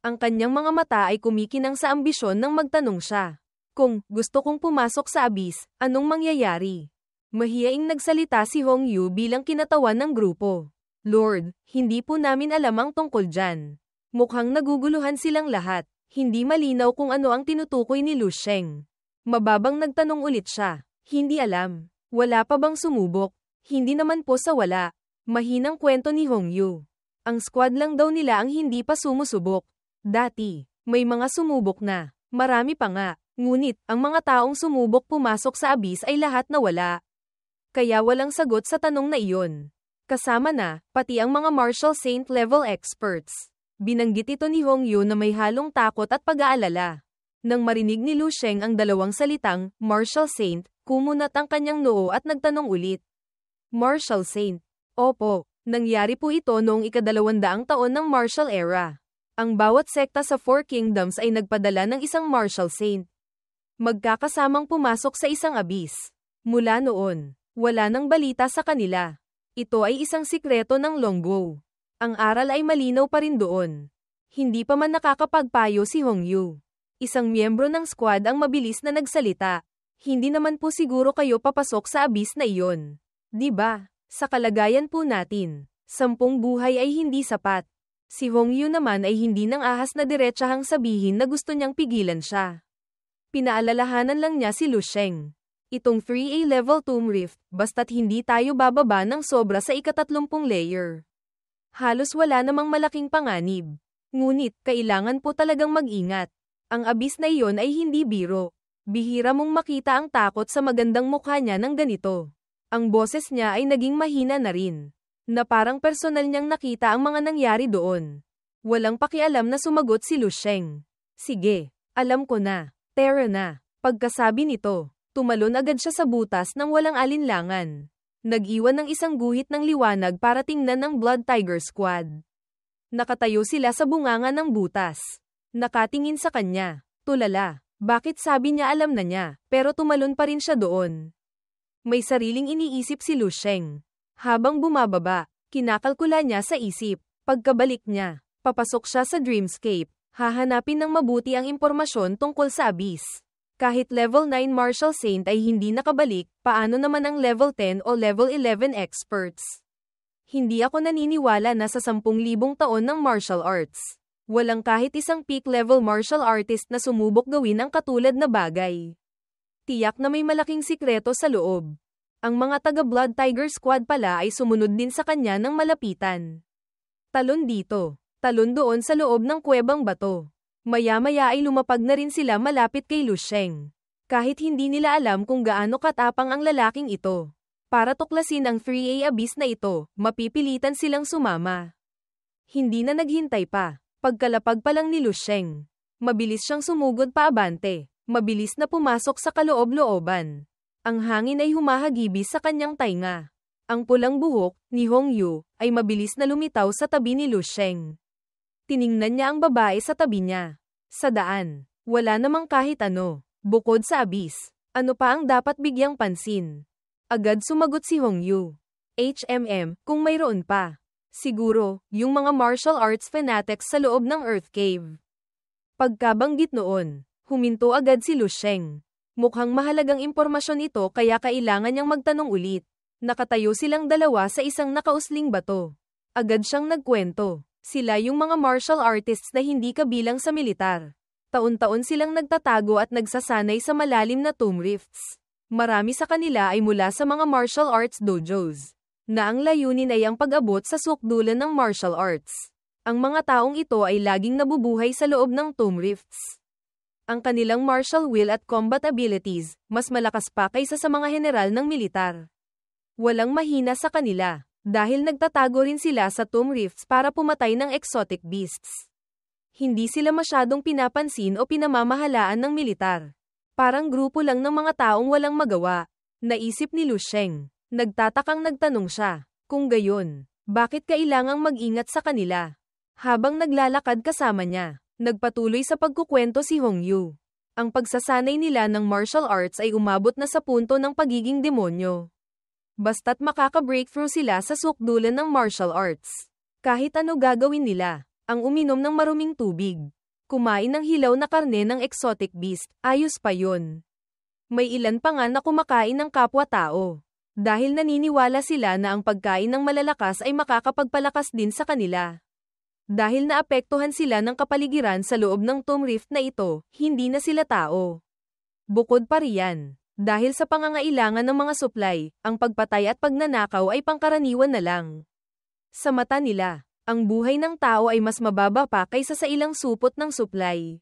[SPEAKER 1] Ang kanyang mga mata ay kumikinang sa ambisyon nang magtanong siya. Kung gusto kong pumasok sa abyss, anong mangyayari? Mahiyaing nagsalita si Hongyu bilang kinatawan ng grupo. Lord, hindi po namin alam ang tungkol dyan. Mukhang naguguluhan silang lahat. Hindi malinaw kung ano ang tinutukoy ni Lu Sheng. Mababang nagtanong ulit siya. Hindi alam. Wala pa bang sumubok? Hindi naman po sa wala. Mahinang kwento ni Hongyu. Ang squad lang daw nila ang hindi pa sumusubok. Dati, may mga sumubok na. Marami pa nga. Ngunit, ang mga taong sumubok pumasok sa abyss ay lahat nawala. Kaya walang sagot sa tanong na iyon. Kasama na, pati ang mga martial saint level experts. Binanggit ito ni Hongyu na may halong takot at pag-aalala. Nang marinig ni Lu Sheng ang dalawang salitang, martial saint, kumunat ang kanyang noo at nagtanong ulit. Martial saint. Opo, nangyari po ito noong ika-200 taon ng martial era. Ang bawat sekta sa Four Kingdoms ay nagpadala ng isang martial saint. Magkakasamang pumasok sa isang abyss. Mula noon, wala nang balita sa kanila. Ito ay isang sikreto ng Longbow. Ang aral ay malinaw pa rin doon. Hindi pa man nakakapagpayo si Hongyu. Isang miyembro ng squad ang mabilis na nagsalita. Hindi naman po siguro kayo papasok sa abyss na iyon. Di ba? Sa kalagayan po natin, 10 buhay ay hindi sapat. Si Hongyu naman ay hindi nang ahas na diretsahang sabihin na gusto niyang pigilan siya. Pinaalalahanan lang niya si Lu Sheng. Itong 3A level Tomb Rift, basta't hindi tayo bababa ng sobra sa ika-30 layer. Halos wala namang malaking panganib. Ngunit, kailangan po talagang mag-ingat. Ang abyss na iyon ay hindi biro. Bihira mong makita ang takot sa magandang mukha niya ng ganito. Ang boses niya ay naging mahina na rin. Na parang personal niyang nakita ang mga nangyari doon. Walang pakialam na sumagot si Lu Sheng. Sige, alam ko na. Tara na. Pagkasabi nito, tumalon agad siya sa butas nang walang alinlangan. Nag-iwan ng isang guhit ng liwanag para tingnan ang Blood Tiger Squad. Nakatayo sila sa bunganga ng butas. Nakatingin sa kanya. Tulala. Bakit sabi niya alam na niya, pero tumalon pa rin siya doon? May sariling iniisip si Lu Sheng. Habang bumababa, kinakalkula niya sa isip. Pagkabalik niya, papasok siya sa dreamscape. Hahanapin ng mabuti ang impormasyon tungkol sa abyss. Kahit level 9 Martial Saint ay hindi nakabalik, paano naman ang level 10 o level 11 experts? Hindi ako naniniwala na sa 10,000 taon ng martial arts. Walang kahit isang peak level martial artist na sumubok gawin ang katulad na bagay. Tiyak na may malaking sikreto sa loob. Ang mga taga-Blood Tiger Squad pala ay sumunod din sa kanya ng malapitan. Talon dito, talon doon sa loob ng kuwebang bato. Maya-maya ay lumapag na rin sila malapit kay Lu Sheng. Kahit hindi nila alam kung gaano katapang ang lalaking ito. Para tuklasin ang 3A abyss na ito, mapipilitan silang sumama. Hindi na naghintay pa. Pagkalapag pa lang ni Lu Sheng, mabilis siyang sumugod paabante. Mabilis na pumasok sa kaloob-looban. Ang hangin ay humahagibis sa kanyang tainga. Ang pulang buhok ni Hong Yu ay mabilis na lumitaw sa tabi ni Lu Sheng. Tiningnan niya ang babae sa tabi niya. Sa daan, wala namang kahit ano, bukod sa abyss. Ano pa ang dapat bigyang pansin? Agad sumagot si Hong Yu. Kung mayroon pa. Siguro, yung mga martial arts fanatics sa loob ng Earth Cave. Pagkabanggit noon, huminto agad si Lu Sheng. Mukhang mahalagang impormasyon ito kaya kailangan niyang magtanong ulit. Nakatayo silang dalawa sa isang nakausling bato. Agad siyang nagkwento. Sila yung mga martial artists na hindi kabilang sa militar. Taon-taon silang nagtatago at nagsasanay sa malalim na tomb rifts. Marami sa kanila ay mula sa mga martial arts dojos, na ang layunin ay ang pag-abot sa sukdulan ng martial arts. Ang mga taong ito ay laging nabubuhay sa loob ng tomb rifts. Ang kanilang martial will at combat abilities, mas malakas pa kaysa sa mga general ng militar. Walang mahina sa kanila, dahil nagtatago rin sila sa tomb rifts para pumatay ng exotic beasts. Hindi sila masyadong pinapansin o pinamamahalaan ng militar. Parang grupo lang ng mga taong walang magawa, naisip ni Lu Sheng. Nagtatakang nagtanong siya, kung gayon, bakit kailangang mag-ingat sa kanila? Habang naglalakad kasama niya, nagpatuloy sa pagkukwento si Hong Yu. Ang pagsasanay nila ng martial arts ay umabot na sa punto ng pagiging demonyo. Basta't makaka-breakthrough sila sa sukdulan ng martial arts. Kahit ano gagawin nila, ang uminom ng maruming tubig, kumain ng hilaw na karne ng exotic beast, ayos pa yun. May ilan pa nga na kumakain ng kapwa-tao. Dahil naniniwala sila na ang pagkain ng malalakas ay makakapagpalakas din sa kanila. Dahil naapektuhan sila ng kapaligiran sa loob ng tomb rift na ito, hindi na sila tao. Bukod pa riyan, dahil sa pangangailangan ng mga supply, ang pagpatay at pagnanakaw ay pangkaraniwan na lang. Sa mata nila, ang buhay ng tao ay mas mababa pa kaysa sa ilang supot ng supply.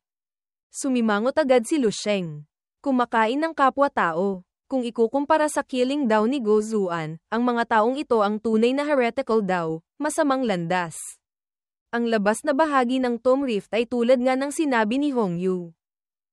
[SPEAKER 1] Sumimangot agad si Lu Sheng. Kumakain ng kapwa-tao. Kung ikukumpara sa killing daw ni Go Zuan, ang mga taong ito ang tunay na heretical daw, masamang landas. Ang labas na bahagi ng tomb rift ay tulad nga ng sinabi ni Hong Yu.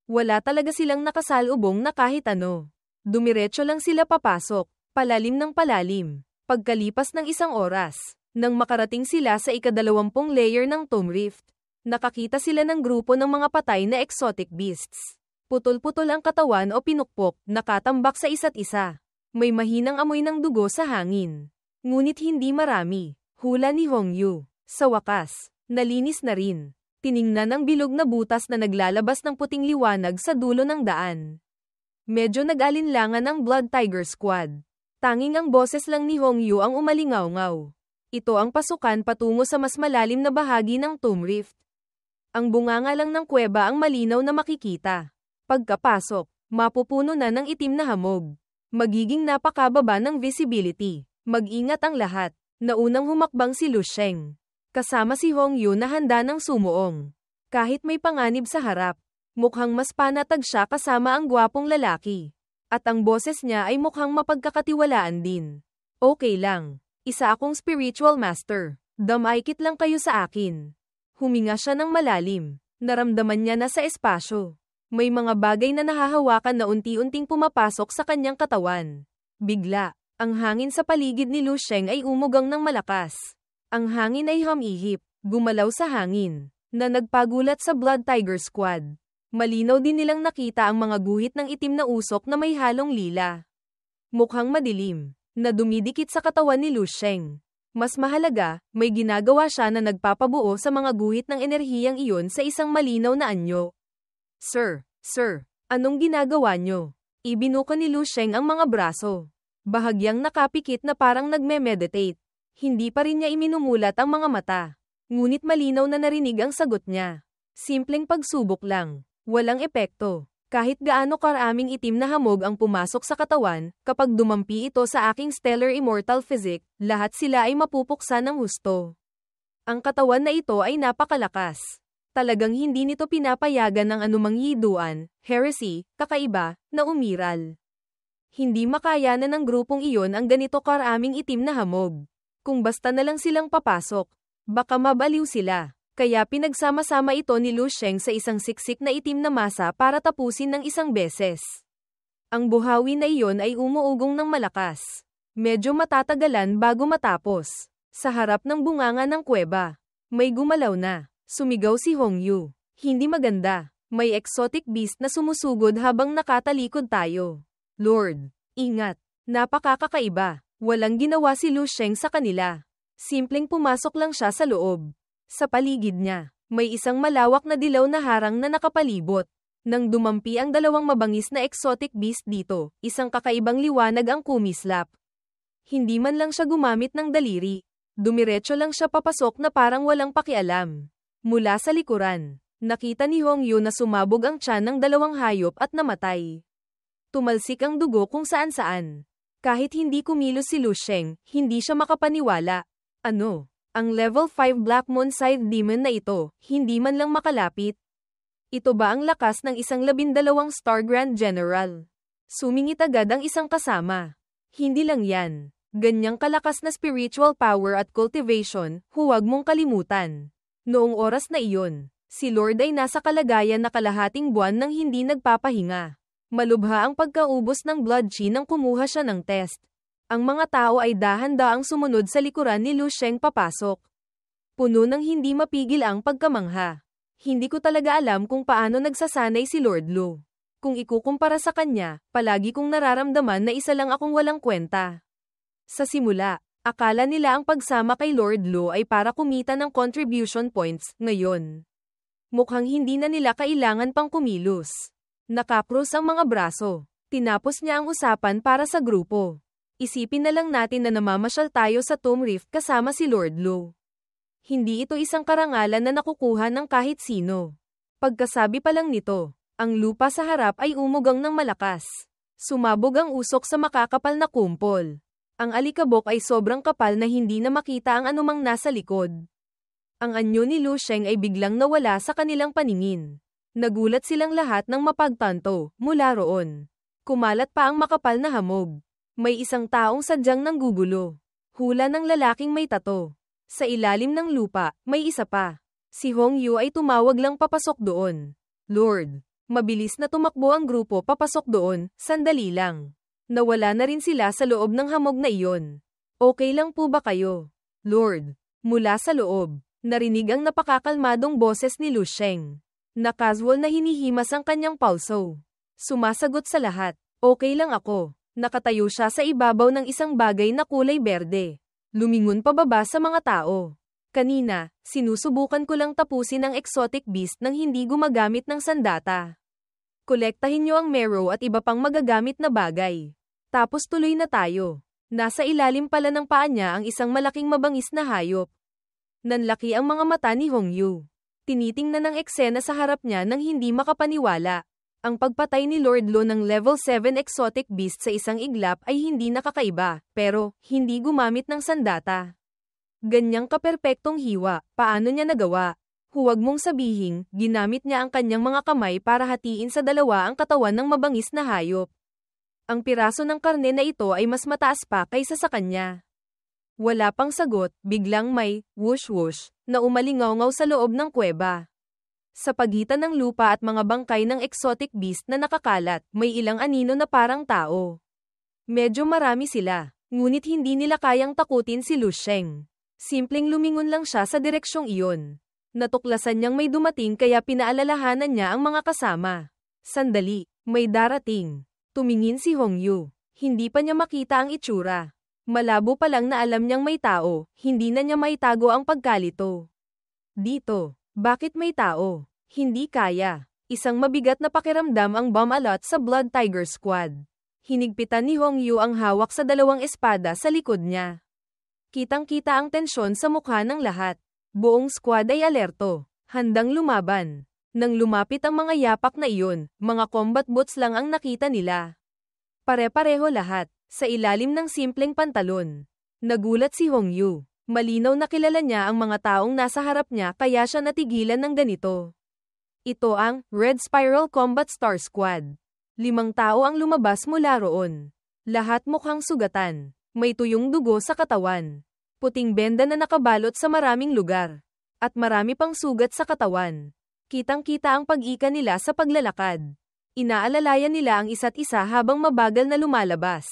[SPEAKER 1] Wala talaga silang nakasalubong na kahit ano. Dumiretso lang sila papasok, palalim ng palalim. Pagkalipas ng isang oras, nang makarating sila sa ika-20 layer ng tomb rift, nakakita sila ng grupo ng mga patay na exotic beasts. Putol-putol ang katawan o pinukpok, nakatambak sa isa't isa. May mahinang amoy ng dugo sa hangin. Ngunit hindi marami. Hula ni Hong Yu. Sa wakas, nalinis na rin. Tiningnan ang bilog na butas na naglalabas ng puting liwanag sa dulo ng daan. Medyo nag-alinlangan ang Blood Tiger Squad. Tanging ang boses lang ni Hong Yu ang umalingaw-ngaw. Ito ang pasukan patungo sa mas malalim na bahagi ng tomb rift. Ang bunganga lang ng kuweba ang malinaw na makikita. Pagkapasok, mapupuno na ng itim na hamog. Magiging napakababa ng visibility. Mag-ingat ang lahat. Naunang humakbang si Lu Sheng. Kasama si Hong Yu na handa ng sumuong. Kahit may panganib sa harap, mukhang mas panatag siya kasama ang gwapong lalaki. At ang boses niya ay mukhang mapagkakatiwalaan din. Okay lang. Isa akong spiritual master. Damaykit lang kayo sa akin. Huminga siya ng malalim. Naramdaman niya na sa espasyo. May mga bagay na nahahawakan na unti-unting pumapasok sa kanyang katawan. Bigla, ang hangin sa paligid ni Lu Sheng ay umugang ng malakas. Ang hangin ay humihip, gumalaw sa hangin, na nagpagulat sa Blood Tiger Squad. Malinaw din nilang nakita ang mga guhit ng itim na usok na may halong lila. Mukhang madilim, na dumidikit sa katawan ni Lu Sheng. Mas mahalaga, may ginagawa siya na nagpapabuo sa mga guhit ng enerhiyang iyon sa isang malinaw na anyo. Sir, anong ginagawa nyo? Ibinuka ni Lu Sheng ang mga braso. Bahagyang nakapikit na parang nagme-meditate. Hindi pa rin niya iminumulat ang mga mata. Ngunit malinaw na narinig ang sagot niya. Simpleng pagsubok lang. Walang epekto. Kahit gaano karaming itim na hamog ang pumasok sa katawan, kapag dumampi ito sa aking stellar immortal physique, lahat sila ay mapupuksa ng husto. Ang katawan na ito ay napakalakas. Talagang hindi nito pinapayagan ng anumang yiduan, heresy, kakaiba, na umiral. Hindi makayanan ng grupong iyon ang ganito karaming itim na hamog. Kung basta na lang silang papasok, baka mabaliw sila. Kaya pinagsama-sama ito ni Lu Sheng sa isang siksik na itim na masa para tapusin ng isang beses. Ang buhawi na iyon ay umuugong ng malakas. Medyo matatagalan bago matapos. Sa harap ng bunganga ng kuweba, may gumalaw na. Sumigaw si Hongyu. Hindi maganda. May exotic beast na sumusugod habang nakatalikod tayo. Lord, ingat. Napakakakaiba. Walang ginawa si Lu Sheng sa kanila. Simpleng pumasok lang siya sa loob. Sa paligid niya, may isang malawak na dilaw na harang na nakapalibot. Nang dumampi ang dalawang mabangis na exotic beast dito, isang kakaibang liwanag ang kumislap. Hindi man lang siya gumamit ng daliri. Dumiretso lang siya papasok na parang walang pakialam. Mula sa likuran, nakita ni Hongyu na sumabog ang tiyan ng dalawang hayop at namatay. Tumalsik ang dugo kung saan-saan. Kahit hindi kumilos si Lu Sheng, hindi siya makapaniwala. Ano? Ang level 5 Black Moon Scythe Demon na ito, hindi man lang makalapit. Ito ba ang lakas ng isang 12 Star Grand General? Sumingit agad ang isang kasama. Hindi lang yan. Ganyang kalakas na spiritual power at cultivation, huwag mong kalimutan. Noong oras na iyon, si Lord ay nasa kalagayan na kalahating buwan nang hindi nagpapahinga. Malubha ang pagkaubos ng blood chi nang kumuha siya ng test. Ang mga tao ay dahan-daang sumunod sa likuran ni Lu Sheng papasok. Puno ng hindi mapigil ang pagkamangha. Hindi ko talaga alam kung paano nagsasanay si Lord Lu. Kung ikukumpara sa kanya, palagi kong nararamdaman na isa lang akong walang kwenta. Sa simula, akala nila ang pagsama kay Lord Lu ay para kumita ng contribution points, ngayon. Mukhang hindi na nila kailangan pang kumilos. Nakakrus ang mga braso. Tinapos niya ang usapan para sa grupo. Isipin na lang natin na namamasyal tayo sa Tomb Rift kasama si Lord Lu. Hindi ito isang karangalan na nakukuha ng kahit sino. Pagkasabi pa lang nito, ang lupa sa harap ay umugang ng malakas. Sumabog ang usok sa makakapal na kumpol. Ang alikabok ay sobrang kapal na hindi na makita ang anumang nasa likod. Ang anyo ni Lu Sheng ay biglang nawala sa kanilang paningin. Nagulat silang lahat ng mapagtanto, mula roon. Kumalat pa ang makapal na hamog. May isang taong sadyang nanggugulo. Hula ng lalaking may tato. Sa ilalim ng lupa, may isa pa. Si Hongyu ay tumawag lang papasok doon. Lord, mabilis na tumakbo ang grupo papasok doon, sandali lang. Nawala na rin sila sa loob ng hamog na iyon. Okay lang po ba kayo? Lord, mula sa loob, narinig ang napakakalmadong boses ni Lu Sheng. Na casual na hinihimas ang kanyang pulso. Sumasagot sa lahat, okay lang ako. Nakatayo siya sa ibabaw ng isang bagay na kulay berde. Lumingon pababa sa mga tao. Kanina, sinusubukan ko lang tapusin ang exotic beast nang hindi gumagamit ng sandata. Kolektahin niyo ang marrow at iba pang magagamit na bagay. Tapos tuloy na tayo. Nasa ilalim pala ng paa niya ang isang malaking mabangis na hayop. Nanlaki ang mga mata ni Hongyu. Tinitingnan ang eksena sa harap niya nang hindi makapaniwala. Ang pagpatay ni Lord Lu ng level 7 exotic beast sa isang iglap ay hindi nakakaiba, pero hindi gumamit ng sandata. Ganyang kaperpektong hiwa, paano niya nagawa? Huwag mong sabihin, ginamit niya ang kanyang mga kamay para hatiin sa dalawa ang katawan ng mabangis na hayop. Ang piraso ng karne na ito ay mas mataas pa kaysa sa kanya. Wala pang sagot, biglang may whoosh-whoosh na umalingaw sa loob ng kuweba. Sa pagitan ng lupa at mga bangkay ng exotic beast na nakakalat, may ilang anino na parang tao. Medyo marami sila, ngunit hindi nila kayang takutin si Lu Sheng. Simpleng lumingon lang siya sa direksyong iyon. Natuklasan niyang may dumating kaya pinaalalahanan niya ang mga kasama. Sandali, may darating. Tumingin si Hongyu. Hindi pa niya makita ang itsura. Malabo pa lang na alam niyang may tao, hindi na niya maitago ang pagkalito. Dito. Bakit may tao? Hindi kaya. Isang mabigat na pakiramdam ang bumalot sa Blood Tiger Squad. Hinigpitan ni Hongyu ang hawak sa dalawang espada sa likod niya. Kitang-kita ang tensyon sa mukha ng lahat. Buong squad ay alerto, handang lumaban. Nang lumapit ang mga yapak na iyon, mga combat boots lang ang nakita nila. Pare-pareho lahat, sa ilalim ng simpleng pantalon. Nagulat si Hongyu. Malinaw na kilala niya ang mga taong nasa harap niya kaya siya natigilan ng ganito. Ito ang Red Spiral Combat Star Squad. 5 tao ang lumabas mula roon. Lahat mukhang sugatan. May tuyong dugo sa katawan. Puting benda na nakabalot sa maraming lugar. At marami pang sugat sa katawan. Kitang-kita ang pag-ika nila sa paglalakad. Inaalalayan nila ang isa't isa habang mabagal na lumalabas.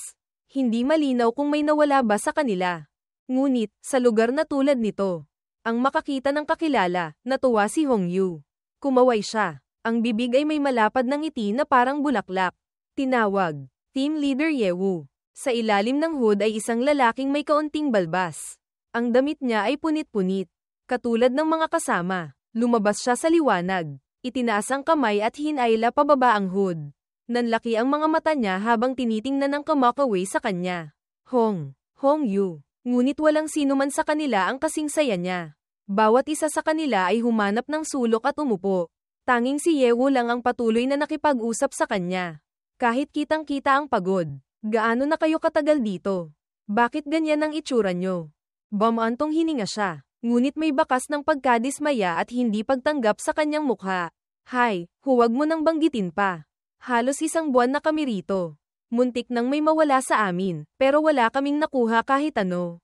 [SPEAKER 1] Hindi malinaw kung may nawala ba sa kanila. Ngunit, sa lugar na tulad nito, ang makakita ng kakilala, natuwa si Hongyu. Kumaway siya. Ang bibig ay may malapad ng ngiti na parang bulaklak. Tinawag, Team Leader Yewu. Sa ilalim ng hood ay isang lalaking may kaunting balbas. Ang damit niya ay punit-punit. Katulad ng mga kasama. Lumabas siya sa liwanag. Itinaas ang kamay at hinayla pababa ang hood. Nanlaki ang mga mata niya habang tinitingnan ng kamakaway sa kanya. Hongyu. Ngunit walang sino man sa kanila ang kasing saya niya. Bawat isa sa kanila ay humanap ng sulok at umupo. Tanging si Yewu lang ang patuloy na nakipag-usap sa kanya. Kahit kitang-kita ang pagod. Gaano na kayo katagal dito? Bakit ganyan ang itsura nyo? Bamantong hininga siya. Ngunit may bakas ng pagkadismaya at hindi pagtanggap sa kanyang mukha. Hay, huwag mo nang banggitin pa. Halos 1 buwan na kami rito. Muntik nang may mawala sa amin, pero wala kaming nakuha kahit ano.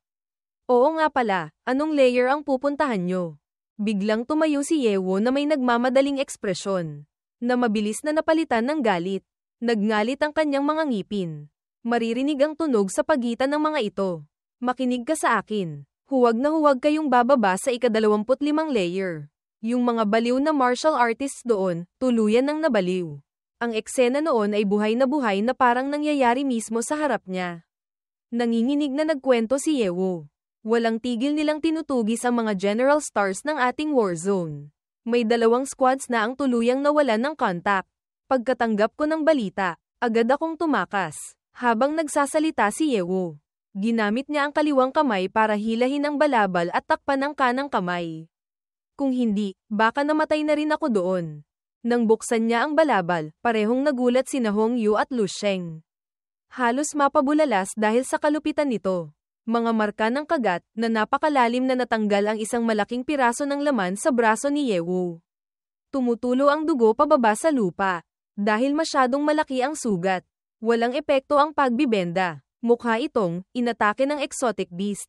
[SPEAKER 1] Oo nga pala, anong layer ang pupuntahan nyo? Biglang tumayo si Yewo na may nagmamadaling ekspresyon. Na mabilis na napalitan ng galit. Nagngalit ang kanyang mga ngipin. Maririnig ang tunog sa pagitan ng mga ito. Makinig ka sa akin. Huwag na huwag kayong bababa sa ika-25 layer. Yung mga baliw na martial artists doon, tuluyan ng nabaliw. Ang eksena noon ay buhay na parang nangyayari mismo sa harap niya. Nanginginig na nagkwento si Yewo. Walang tigil nilang tinutugis ang mga general stars ng ating war zone. May 2 squads na ang tuluyang nawalan ng contact. Pagkatanggap ko ng balita, agad akong tumakas. Habang nagsasalita si Yewo. Ginamit niya ang kaliwang kamay para hilahin ang balabal at takpan ang kanang kamay. Kung hindi, baka namatay na rin ako doon. Nang buksan niya ang balabal, parehong nagulat sina Hongyu at Lu Sheng. Halos mapabulalas dahil sa kalupitan nito. Mga marka ng kagat na napakalalim na natanggal ang isang malaking piraso ng laman sa braso ni Yewu. Tumutulo ang dugo pababa sa lupa. Dahil masyadong malaki ang sugat. Walang epekto ang pagbibenda. Mukha itong inatake ng exotic beast.